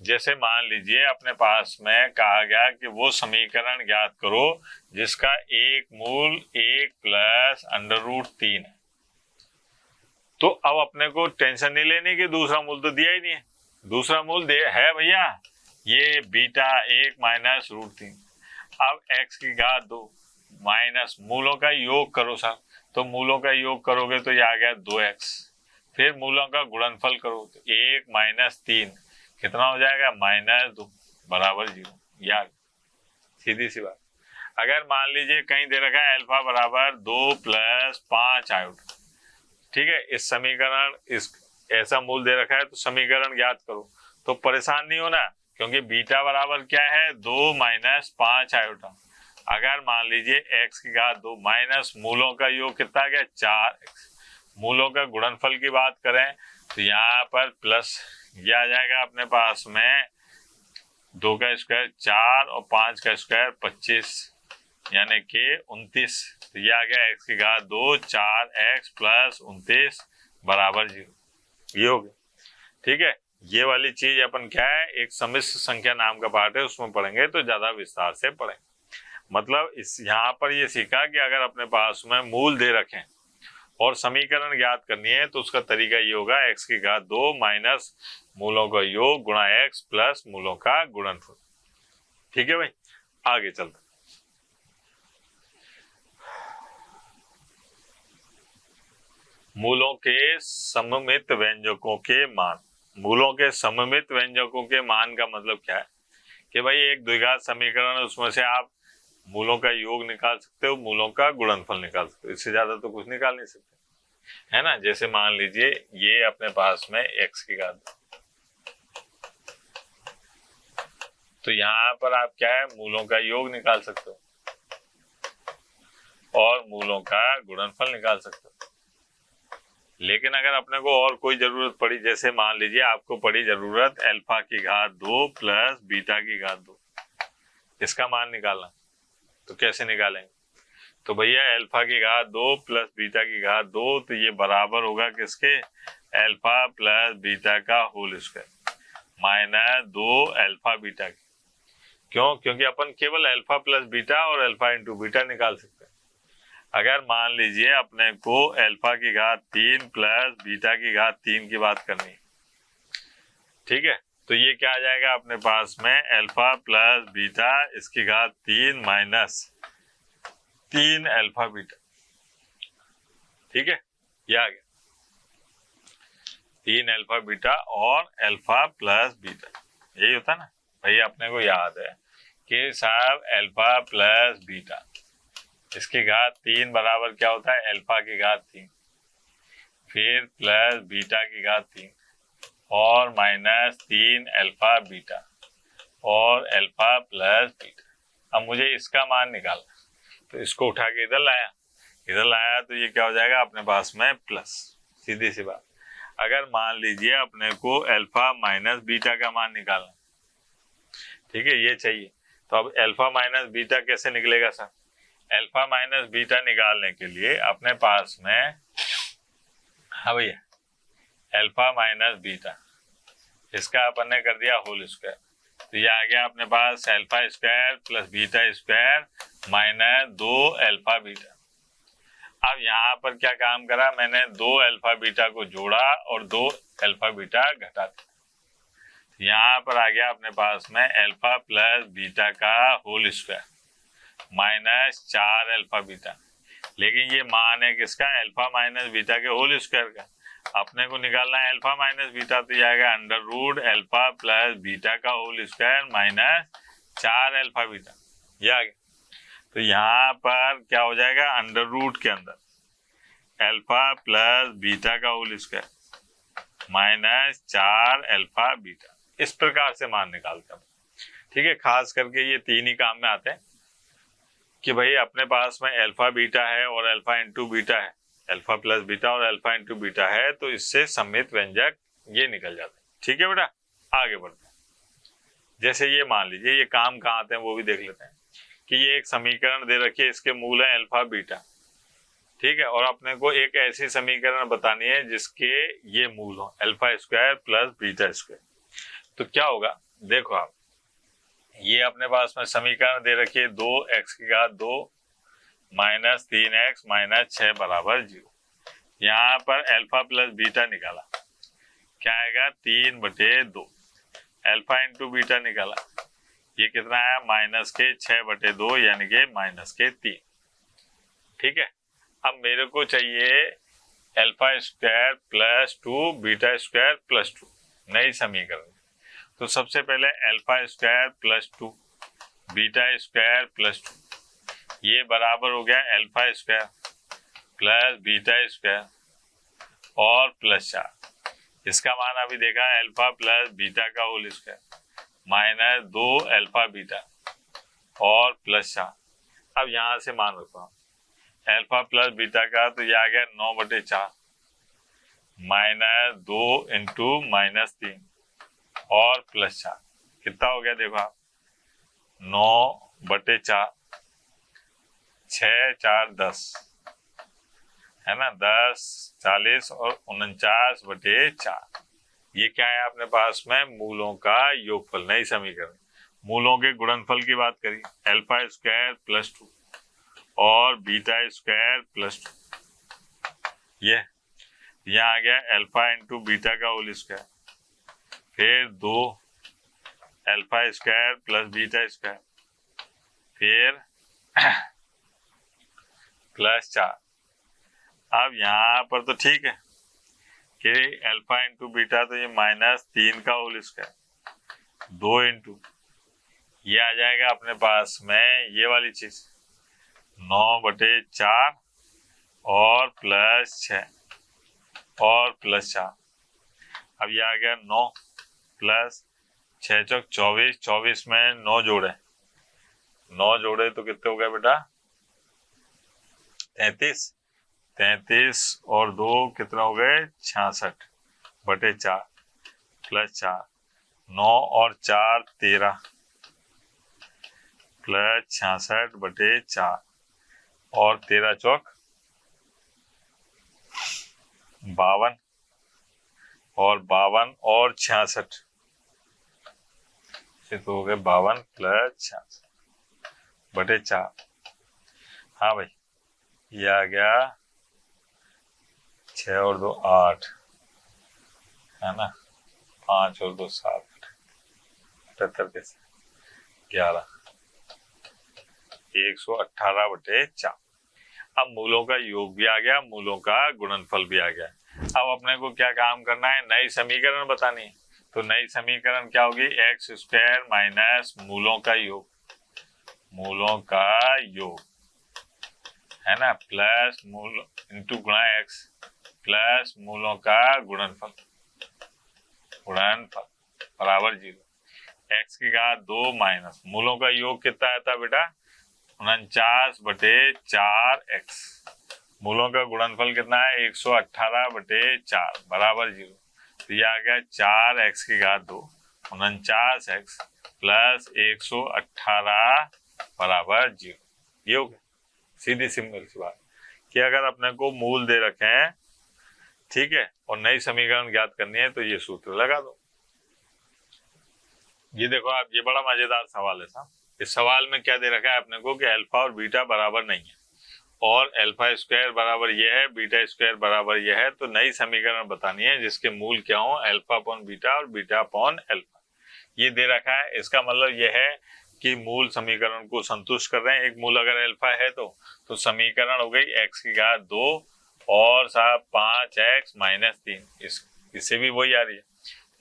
जैसे मान लीजिए अपने पास में कहा गया कि वो समीकरण ज्ञात करो जिसका एक मूल 1 प्लस √3 है, तो अब अपने को टेंशन नहीं लेनी कि दूसरा मूल तो दिया ही नहीं है। दूसरा मूल दे है भैया, ये बीटा 1 माइनस √3। अब x की घात 2 माइनस मूलों का योग करो सर, तो मूलों का योग करोगे तो ये आ गया 2x। फिर मूलों का गुणनफल करो तो 1 माइनस 3 कितना हो जाएगा -2 बराबर 0। यार सीधी सी बात। अगर मान लीजिए कहीं दे रखा है अल्फा बराबर 2 + 5 आयोटा, ठीक है, इस समीकरण इस ऐसा मूल दे रखा है तो समीकरण ज्ञात करो, तो परेशान नहीं होना, क्योंकि बीटा बराबर क्या है 2 - 5 आयोटा। अगर मान लीजिए x की घात 2 माइनस मूलों का योग कितना आ गया 4x, मूलों का गुणनफल की बात करें तो यहाँ पर प्लस ये आ जाएगा अपने पास में 2 का स्क्वायर 4 और 5 का स्क्वायर 25 यानी कि 29। तो ये आ गया x की घात 2 4x + 29 बराबर 0। ये हो गया, ठीक है। ये वाली चीज अपन क्या है, एक सम्मिश्र संख्या नाम का पार्ट है, उसमें पढ़ेंगे तो ज्यादा विस्तार से पढ़ेंगे। मतलब इस यहाँ पर ये सीखा कि अगर अपने पास में मूल दे रखें और समीकरण ज्ञात करनी है तो उसका तरीका ये होगा x की घात 2 माइनस मूलों का योग गुणा x प्लस मूलों का गुणनफल। ठीक है भाई, आगे चलते। मूलों के सममित व्यंजकों के मान। मूलों के सममित व्यंजकों के मान का मतलब क्या है कि भाई एक द्विघात समीकरण है, उसमें से आप मूलों का योग निकाल सकते हो, मूलों का गुणनफल निकाल सकते हो, इससे ज्यादा तो कुछ निकाल नहीं सकते, है ना। जैसे मान लीजिए ये अपने पास में x की घात, तो यहाँ पर आप क्या है मूलों का योग निकाल सकते हो और मूलों का गुणनफल निकाल सकते हो। लेकिन अगर अपने को और कोई जरूरत पड़ी, जैसे मान लीजिए आपको पड़ी जरूरत अल्फा की घात 2 प्लस बीटा की घात 2, इसका मान निकालना, तो कैसे निकालेंगे? तो भैया अल्फा की घात 2 प्लस बीटा की घात 2, तो ये बराबर होगा किसके, अल्फा प्लस बीटा का whole square minus 2 alpha beta की। क्यों? क्योंकि अपन केवल अल्फा प्लस बीटा और अल्फा इंटू बीटा निकाल सकते हैं। अगर मान लीजिए अपने को अल्फा की घात 3 प्लस बीटा की घात 3 की बात करनी, ठीक है, तो ये क्या आ जाएगा अपने पास में अल्फा प्लस बीटा इसकी घात 3 माइनस 3 अल्फा बीटा। ठीक है, ये आ गया 3 अल्फा बीटा और अल्फा प्लस बीटा, यही होता ना भाई। अपने को याद है कि साहब अल्फा प्लस बीटा इसकी घात 3 बराबर क्या होता है अल्फा की घात 3, फिर प्लस बीटा की घात 3 और माइनस 3 अल्फा बीटा और अल्फा प्लस बीटा। अब मुझे इसका मान निकालना, तो इसको उठा के इधर लाया तो ये क्या हो जाएगा अपने पास में प्लस। सीधी सी बात। अगर मान लीजिए अपने को अल्फा माइनस बीटा का मान निकालना, ठीक है, ये चाहिए, तो अब अल्फा माइनस बीटा कैसे निकलेगा सर? अल्फा माइनस बीटा निकालने के लिए अपने पास में, हाँ भैया, अल्फा माइनस बीटा इसका अपन ने कर दिया होल स्क्वायर, तो ये आ गया अपने पास alpha square plus beta square minus 2 alpha beta. अब यहाँ पर क्या काम करा मैंने, 2 अल्फा बीटा को जोड़ा और 2 अल्फा बीटा घटा दिया। यहाँ पर आ गया अपने पास में अल्फा प्लस बीटा का whole square minus 4 alpha beta. लेकिन ये मान है किसका, अल्फा माइनस बीटा के होल स्क्वायर का। अपने को निकालना है अल्फा माइनस बीटा, तो ये आएगा under root alpha plus beta का whole square minus 4 alpha beta, ये आ गया। तो यहाँ पर क्या हो जाएगा, अंडर रूट के अंदर अल्फा प्लस बीटा का whole square minus 4 alpha beta. इस प्रकार से मान निकालते हैं, ठीक है। खास करके ये तीन ही काम में आते हैं कि भाई अपने पास में अल्फा बीटा है और अल्फा इंटू बीटा है, अल्फा प्लस बीटा और अल्फा इंटू बीटा है, तो इससे सममित व्यंजक ये निकल जाते हैं। ठीक है बेटा, आगे बढ़ते हैं। जैसे ये मान लीजिए, ये काम कहाँ आते हैं वो भी देख लेते हैं कि ये एक समीकरण दे रखी है, इसके मूल है अल्फा बीटा, ठीक है, और अपने को एक ऐसी समीकरण बतानी है जिसके ये मूल हो alpha square plus beta square. तो क्या होगा, देखो आप, ये अपने पास में समीकरण दे रखी है 2x की घात 2 माइनस 3x माइनस 6 बराबर 0। यहाँ पर अल्फा प्लस बीटा निकाला, क्या आएगा 3/2। अल्फा इंटू बीटा निकाला, ये कितना है माइनस के 6/2 यानी कि माइनस के 3। ठीक है, अब मेरे को चाहिए alpha square plus 2 beta square plus 2, नई समीकरण। तो सबसे पहले alpha square plus 2 beta square plus 2, ये बराबर हो गया alpha square plus beta square और प्लस 4। इसका मान अभी देखा अल्फा प्लस बीटा का whole square minus 2 alpha beta और प्लस 4। अब यहाँ से मान रखता हूँ अल्फा प्लस बीटा का, तो ये आ गया 9/4 माइनस 2 इंटू माइनस 3 और प्लस 4। कितना हो गया देखो आप, 9/4, 6 4 10 है ना, 10 40 और 49/4। ये क्या है अपने पास में, मूलों का योगफल, नई समीकरण। मूलों के गुणनफल की बात करी, अल्फा स्क्वायर प्लस 2 और बीटा स्क्वायर प्लस 2। ये यहाँ आ गया अल्फा इंटू बीटा का होल स्क्वायर, फिर 2 alpha square plus beta square, फिर प्लस 4। अब यहाँ पर तो ठीक है कि अल्फा इंटू बीटा, तो ये माइनस 3 का होल स्क्वायर 2 इंटू ये आ जाएगा अपने पास में ये वाली चीज 9/4 और प्लस 6 और प्लस 4। अब ये आ गया 9 प्लस 6 चौक 24, 24 में 9 जोड़े, 9 जोड़े तो कितने हो गए बेटा 33, 33 और 2 कितना हो गए 66/4 प्लस 4, 9 और 4 13 प्लस 66/4 और 13 चौक 52 और 52 और 66 से तो हो गए 52 प्लस 66/4। हाँ भाई, ये आ गया 6 और 2 8 है ना, 5 और 2 7, 78 के 11, 118/4। अब मूलों का योग भी आ गया, मूलों का गुणनफल भी आ गया। अब अपने को क्या काम करना है, नई समीकरण बतानी है। तो नई समीकरण क्या होगी, एक्स स्क्वायर माइनस मूलों का योग, मूलों का योग है ना, प्लस मूल इंटू गुणा एक्स प्लस मूलों का गुणनफल, गुणनफल बराबर 0। एक्स की घात 2 माइनस मूलों का योग कितना आता बेटा 49/4 एक्स, मूलों का गुणनफल कितना है 118/4 बराबर 0। तो ये आ गया 4x की घात 2 49x प्लस 118 बराबर 0। ये हो गया, सीधी सिंपल सी बात कि अगर अपने को मूल दे रखे हैं, ठीक है, और नई समीकरण ज्ञात करनी है तो ये सूत्र लगा दो। ये देखो आप, ये बड़ा मजेदार सवाल है साहब। इस सवाल में क्या दे रखा है अपने को कि अल्फा और बीटा बराबर नहीं है और अल्फा स्क्वायर बराबर ये है, बीटा स्क्वायर बराबर ये है। तो नई समीकरण बतानी है जिसके मूल क्या हो, अल्फा अपॉन बीटा और बीटा अपॉन अल्फा। ये दे रखा है, इसका मतलब ये है कि मूल समीकरण को संतुष्ट कर रहे हैं। एक मूल अगर अल्फा है तो समीकरण हो गई x की घात 2 और साहब 5x माइनस 3, इससे भी वही आ रही है।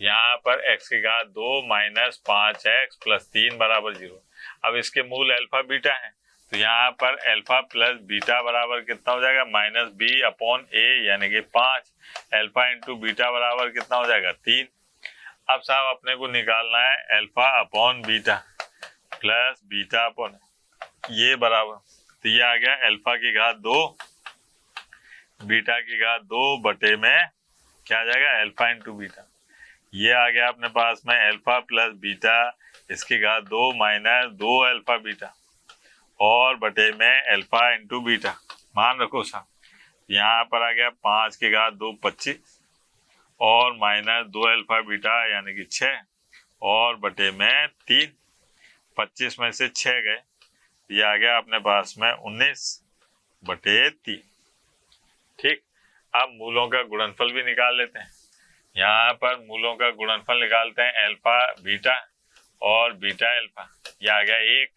यहाँ पर x की घात 2 माइनस 5x प्लस 3 बराबर 0। अब इसके मूल अल्फा बीटा है तो यहाँ पर अल्फा प्लस बीटा बराबर कितना हो जाएगा -b/a यानी कि 5। अल्फा इंटू बीटा बराबर कितना हो जाएगा 3। अब साहब अपने को निकालना है alpha upon beta plus beta upon ये बराबर, तो ये आ गया अल्फा की घात 2 बीटा की घात 2 बटे में क्या आ जाएगा अल्फा इंटू बीटा। ये आ गया अपने पास में अल्फा प्लस बीटा इसकी घात 2 माइनस 2 अल्फा बीटा और बटे में अल्फा इंटू बीटा। मान रखो साहब, यहाँ पर आ गया 5 की घात 2 25 और माइनस 2 अल्फा बीटा यानी कि 6 और बटे में 3। 25 में से 6 गए, ये आ गया अपने पास में 19/3। ठीक, अब मूलों का गुणनफल भी निकाल लेते हैं। यहाँ पर मूलों का गुणनफल निकालते हैं, अल्फा बीटा और बीटा अल्फा, ये आ गया 1।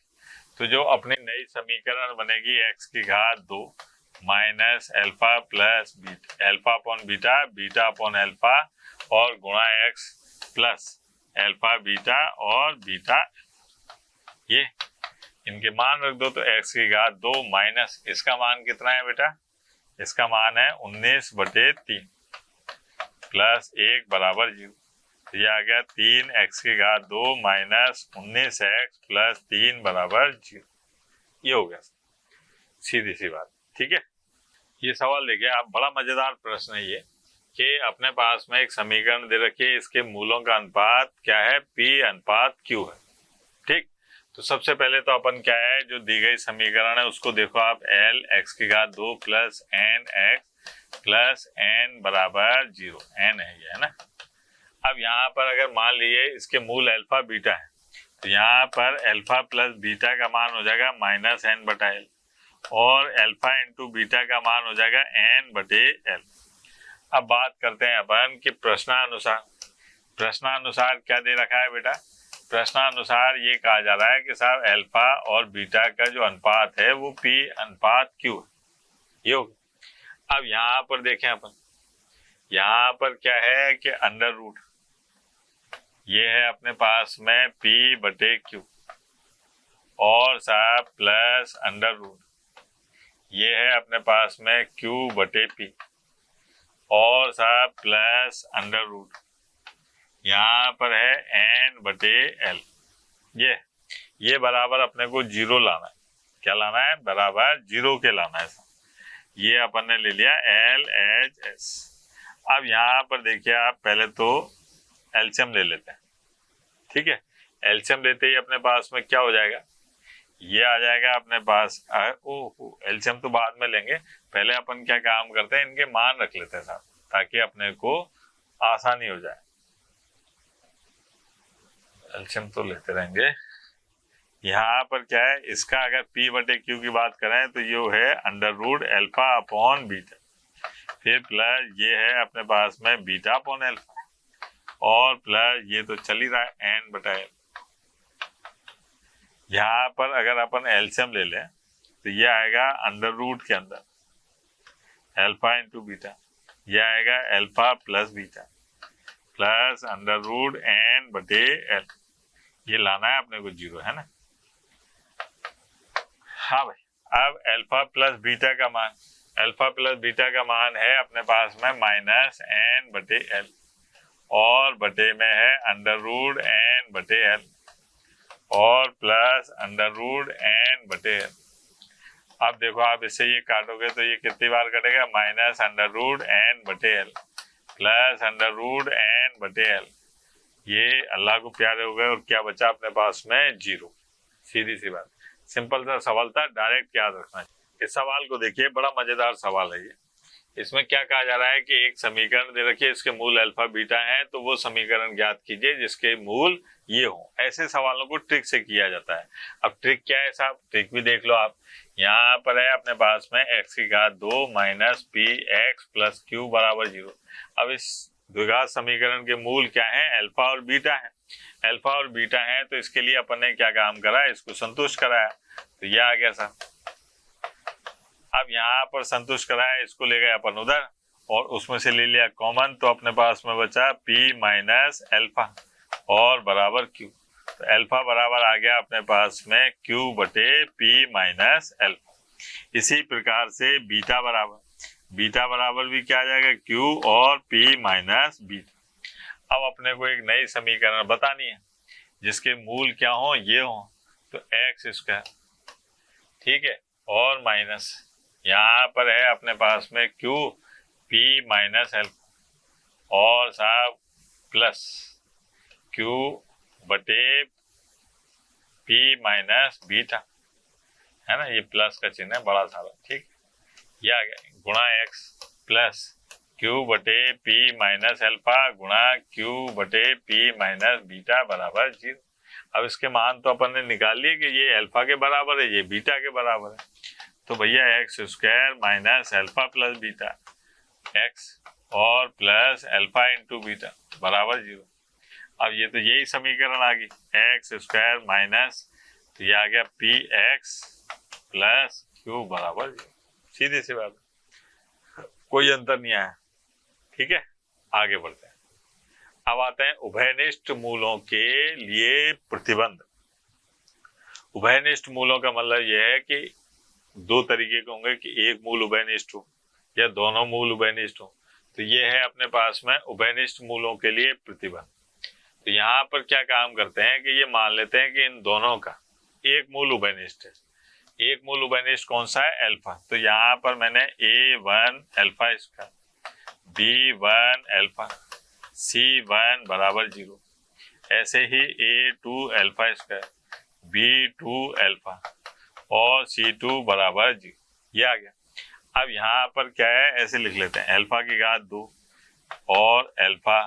तो जो अपनी नई समीकरण बनेगी x की घात 2 minus alpha plus beta, alpha upon beta, beta upon alpha और गुणा x प्लस अल्फा बीटा और बीटा, ये इनके मान रख दो। तो x की घात 2 माइनस इसका मान कितना है बेटा, इसका मान है 19/3 प्लस 1 बराबर 0। तो ये आ गया 3x की घात 2 माइनस 19x प्लस 3 बराबर 0। ये हो गया, सीधी सी बात, ठीक है। ये सवाल देखिए आप, बड़ा मजेदार प्रश्न है ये कि अपने पास में एक समीकरण दे रखी है, इसके मूलों का अनुपात क्या है, p अनुपात q है, ठीक। तो सबसे पहले तो अपन क्या है, जो दी गई समीकरण है उसको देखो आप, l x की घात 2 plus n x plus n बराबर 0, n है ये, है ना। अब यहाँ पर अगर मान लिए इसके मूल अल्फा बीटा है, तो यहाँ पर अल्फा प्लस बीटा का मान हो जाएगा माइनस n बटा l, और अल्फा इंटू बीटा का मान हो जाएगा n बटे l। अब बात करते हैं अपन कि प्रश्नानुसार क्या दे रखा है बेटा। प्रश्नानुसार ये कहा जा रहा है कि साहब अल्फा और बीटा का जो अनुपात है वो p अनुपात q है, ये हो गया। अब यहाँ पर देखें अपन, यहाँ पर क्या है कि अंडर रूट, ये है अपने पास में p बटे q और साहब प्लस अंडर रूट, ये है अपने पास में q बटे p और साहब प्लस अंडर रूट, यहाँ पर है n बटे l। ये बराबर अपने को 0 लाना है, क्या लाना है, बराबर 0 के लाना है। ये अपन ने ले लिया LHS। अब यहाँ पर देखिए आप, पहले तो एलसीएम ले लेते हैं, ठीक है। एलसीएम लेते ही अपने पास में क्या हो जाएगा, ये आ जाएगा अपने पास, ओह एलसीएम तो बाद में लेंगे, पहले अपन क्या काम करते हैं, इनके मान रख लेते हैं साहब, ताकि अपने को आसानी हो जाए। एलसीएम तो लेते रहेंगे। यहाँ पर क्या है, इसका अगर p बटे q की बात करें तो ये है under root alpha upon beta, फिर प्लस ये है अपने पास में बीटा अपॉन अल्फा, और प्लस ये तो चल ही रहा है n बटा l। यहाँ पर अगर अपन एलसीएम ले लें तो ये आएगा अंडर रूट के अंदर अल्फा इंटू बीटा, ये आएगा alpha plus beta plus under root n बटे l, ये लाना है अपने को 0, है ना। हाँ भाई, अब अल्फा प्लस बीटा का मान, अल्फा प्लस बीटा का मान है अपने पास में माइनस n बटे l, और बटे में है अंडर रूट n बटे l और प्लस अंडर रूट n बटे l। अब देखो आप इससे ये काटोगे तो ये कितनी बार कटेगा, माइनस अंडर रूट n बटे l plus under root n बटे l, ये अल्लाह को प्यारे हो गए, और क्या बचा अपने पास में 0। सीधी सी बात, सिंपल सा सवाल था, डायरेक्ट याद रखना है। इस सवाल को देखिए, बड़ा मजेदार सवाल है ये। इसमें क्या कहा जा रहा है कि एक समीकरण दे रखिए, इसके मूल अल्फा बीटा हैं, तो वो समीकरण ज्ञात कीजिए जिसके मूल ये हो। ऐसे सवालों को ट्रिक से किया जाता है। अब ट्रिक क्या है साहब, ट्रिक भी देख लो आप। यहाँ पर है अपने पास में x की घात 2 minus P x plus Q बराबर 0। अब इस द्विघात समीकरण के मूल क्या है, अल्फा और बीटा है। अल्फा और बीटा है तो इसके लिए अपन ने क्या काम करा, इसको संतुष्ट कराया, तो ये आ गया साहब। अब यहाँ पर संतुष्ट कराया, इसको ले गए अपन उधर और उसमें से ले लिया कॉमन, तो अपने पास में बचा p माइनस अल्फा और बराबर q। तो अल्फा बराबर आ गया अपने पास में q बटे p माइनस अल्फा। इसी प्रकार से बीटा बराबर भी क्या आ जाएगा, q और p माइनस बीटा। अब अपने को एक नई समीकरण बतानी है जिसके मूल क्या हो, ये हो, तो एक्स स्क्वायर, ठीक है, और माइनस यहाँ पर है अपने पास में q p माइनस अल्फा और साहब प्लस q बटे p माइनस बीटा, है ना, ये प्लस का चिन्ह है बड़ा सारा, ठीक। ये आ गया गुणा x प्लस q बटे p माइनस अल्फा गुणा q बटे p माइनस बीटा बराबर 0। अब इसके मान तो अपन ने निकाल लिए कि ये अल्फा के बराबर है, ये बीटा के बराबर है, तो भैया x square minus alpha plus beta, x और प्लस अल्फा इंटू बीटा बराबर 0। अब ये तो यही समीकरण आ गई, एक्स स्क्वायर माइनस, तो ये आ गया पी एक्स प्लस क्यू बराबर 0। सीधी सी बात, कोई अंतर नहीं आया। ठीक है, आगे बढ़ते हैं। अब आते हैं उभयनिष्ठ मूलों के लिए प्रतिबंध। उभयनिष्ठ मूलों का मतलब यह है कि दो तरीके के होंगे कि एक मूल उभयनिष्ठ हो या दोनों मूल उभयनिष्ठ हो। तो ये है अपने पास में उभयनिष्ठ मूलों के लिए प्रतिबंध। तो यहाँ पर क्या काम करते हैं कि ये मान लेते हैं कि इन दोनों का एक मूल उभयनिष्ठ है। एक मूल उभयनिष्ठ कौन सा है? अल्फा। तो यहाँ पर मैंने a1 alpha square, b1 alpha, c1 बराबर 0, ऐसे ही a2 alpha square, b2 alpha और c2 बराबर 0, ये आ गया। अब यहाँ पर क्या है, ऐसे लिख लेते हैं, अल्फा की घात 2 और अल्फा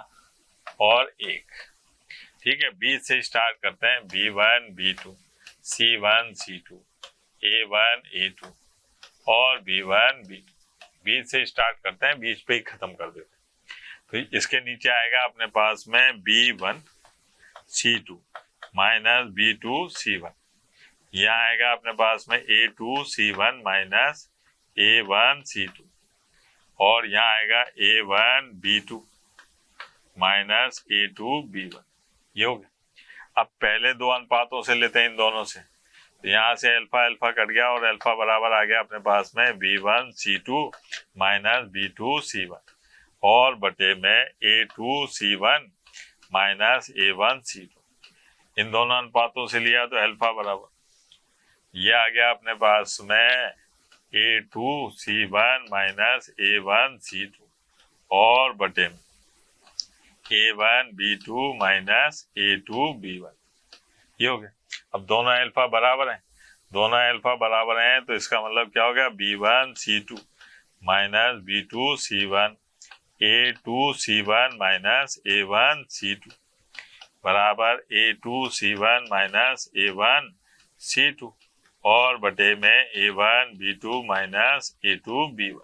और 1। ठीक है, बी से स्टार्ट करते हैं, b1 b2, c1 c2, a1 a2 और b1 b2। बीच से स्टार्ट करते हैं, बीच पे ही खत्म कर देते हैं। तो इसके नीचे आएगा अपने पास में b1 c2 minus b2 c1। यहाँ आएगा अपने पास में a2 c1 minus a1 c2 और यहाँ आएगा a1 b2 minus a2 b1। ये हो गया। अब पहले दो अनुपातों से लेते हैं इन दोनों से। तो यहाँ से अल्फा अल्फा कट गया और अल्फा बराबर आ गया अपने पास में b1 c2 minus b2 c1 और बटे में a2 c1 minus a1 c2। इन दोनों अनुपातों से लिया तो अल्फा बराबर ये आ गया अपने पास में a2 c1 minus a1 c2 और बटे में a1 b2 minus a2 b1। ये हो गया। अब दोनों अल्फा बराबर हैं, दोनों अल्फा बराबर हैं तो इसका मतलब क्या हो गया, b1 c2 minus b2 c1 a2 c1 minus a1 c2 बराबर a2 c1 minus a1 c2 और बटे में a1 b2 minus a2 b1।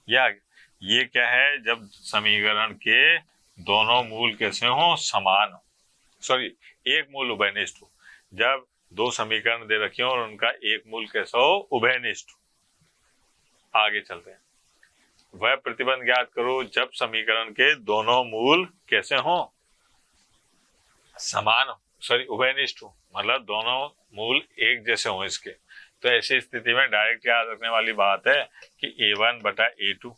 ये आ गया। ये क्या है, जब समीकरण के दोनों मूल कैसे हो, समान हो, सॉरी एक मूल उभयनिष्ठ हो। जब दो समीकरण दे रखे हो और उनका एक मूल कैसा हो, उभयनिष्ठ हो। आगे चलते हैं। वह प्रतिबंध ज्ञात करो जब समीकरण के दोनों मूल कैसे हो, समान हो, सॉरी उभयनिष्ठ हो, मतलब दोनों मूल एक जैसे हो इसके। तो ऐसी स्थिति में डायरेक्ट याद रखने वाली बात है कि a1 बटा a2,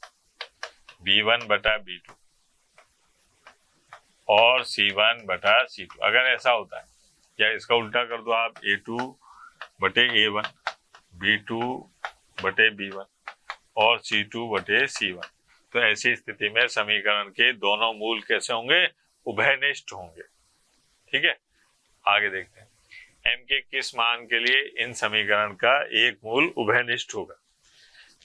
b1 बटा b2 और c1 बटा c2। अगर ऐसा होता है, या इसका उल्टा कर दो आप, a2 बटे a1, b2 बटे b1 और c2 बटे c1। तो ऐसी स्थिति में समीकरण के दोनों मूल कैसे होंगे, उभयनिष्ठ होंगे। ठीक है, आगे देखते हैं। m के किस मान के लिए इन समीकरण का एक मूल उभयनिष्ठ होगा।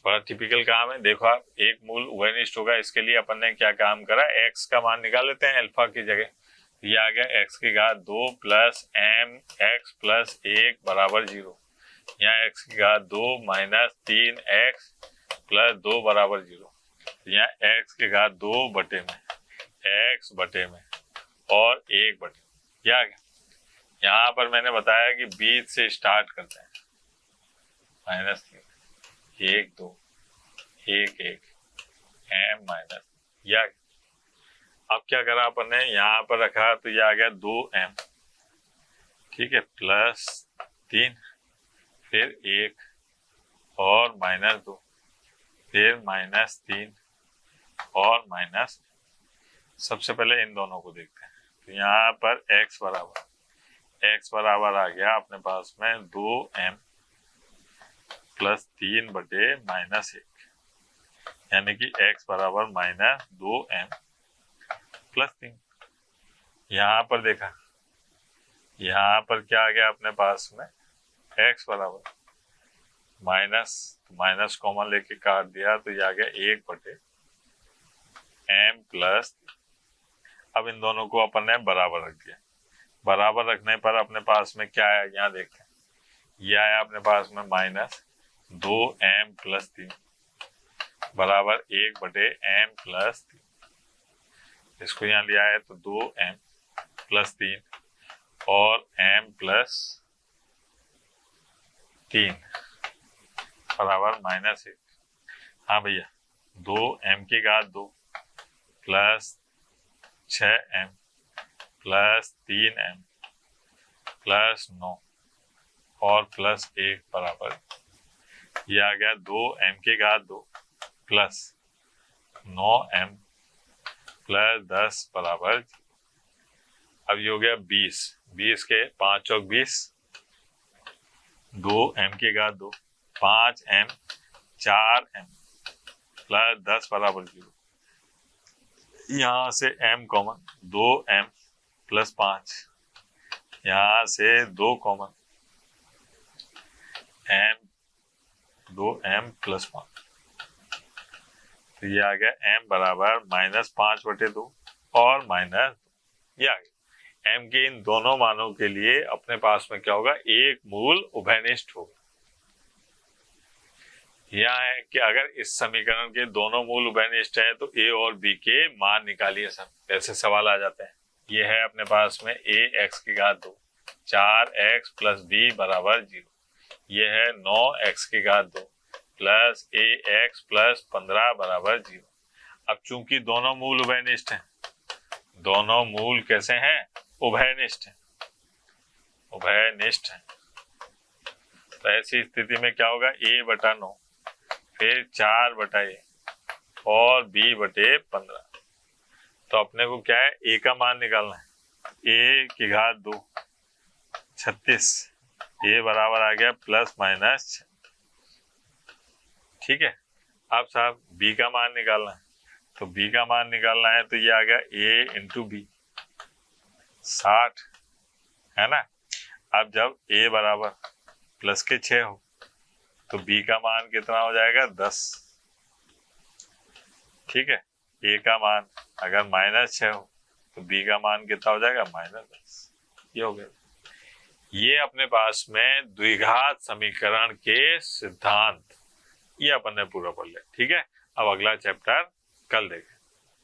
बड़ा टिपिकल काम है। देखो आप, एक मूल उभयनिष्ठ होगा, इसके लिए अपन ने क्या काम करा, x का मान निकाल लेते हैं अल्फा की जगह। ये आ गया x की घात 2 प्लस m x प्लस 1 बराबर 0। यहाँ x की घात 2 माइनस 3x प्लस 2 बराबर 0। यहाँ x की घात 2 बटे में x बटे में और 1 बटे। क्या आ गया। यहाँ पर मैंने बताया कि बीच से स्टार्ट करते हैं, माइनस 3 1 2 1 1 m माइनस। यह अब क्या करा अपन ने, यहाँ पर रखा तो यह आ गया 2m, ठीक है, प्लस 3 फिर 1 और माइनस 2 फिर माइनस 3 और माइनस। सबसे पहले इन दोनों को देखते हैं। तो यहाँ पर x बराबर आ गया अपने पास में 2m प्लस 3 बटे माइनस 1, यानी कि x बराबर माइनस 2m प्लस 3। यहाँ पर देखा, यहाँ पर क्या आ गया अपने पास में, x बराबर माइनस कॉमन लेके काट दिया तो ये आ गया 1 बटे m प्लस। अब इन दोनों को अपन ने बराबर रख दिया। बराबर रखने पर अपने पास में क्या आया, यहाँ देखते हैं, ये आया अपने पास में माइनस 2m प्लस 3 बराबर 1/m+3। इसको यहाँ लिया है तो 2m+3 और m+3 बराबर -1। हाँ भैया, 2m² plus 6m plus 3m plus 9 और +1 बराबर, ये आ गया 2m² प्लस 9m प्लस 10 बराबर। अब ये हो गया 20, 20 के 5 चौक 20, 2m² 5m 4m प्लस 10 बराबर 0। यहाँ से m कॉमन, 2m प्लस 5, यहाँ से 2 कॉमन, m 2m प्लस 5, तो ये आ गया m बराबर -5/2 और -2। ये आ गया। m के इन दोनों मानों के लिए अपने पास में क्या होगा, एक मूल उभयनिष्ठ होगा। यह है कि अगर इस समीकरण के दोनों मूल उभयनिष्ठ है तो a और b के मान निकालिए सब। ऐसे सवाल आ जाते हैं। ये है अपने पास में ax²2 4x प्लस b बराबर 0। ये है 9x² प्लस ax प्लस 15 बराबर 0। अब चूंकि दोनों मूल उभयनिष्ठ हैं, दोनों मूल कैसे हैं, उभयनिष्ठ हैं, उभयनिष्ठ हैं, तो ऐसी स्थिति में क्या होगा, a/9 फिर 4/a और b/15। तो अपने को क्या है, a का मान निकालना है, a² 2 36, a बराबर आ गया +-6। ठीक है। अब साहब b का मान निकालना है, तो b का मान निकालना है तो ये आ गया a × b 60, है ना। अब जब a बराबर +6 हो तो b का मान कितना हो जाएगा, 10। ठीक है। a का मान अगर -6 हो तो b का मान कितना हो जाएगा, -10। ये हो गया। ये अपने पास में द्विघात समीकरण के सिद्धांत, ये अपन ने पूरा पढ़ लिया। ठीक है। अब अगला चैप्टर कल देखें।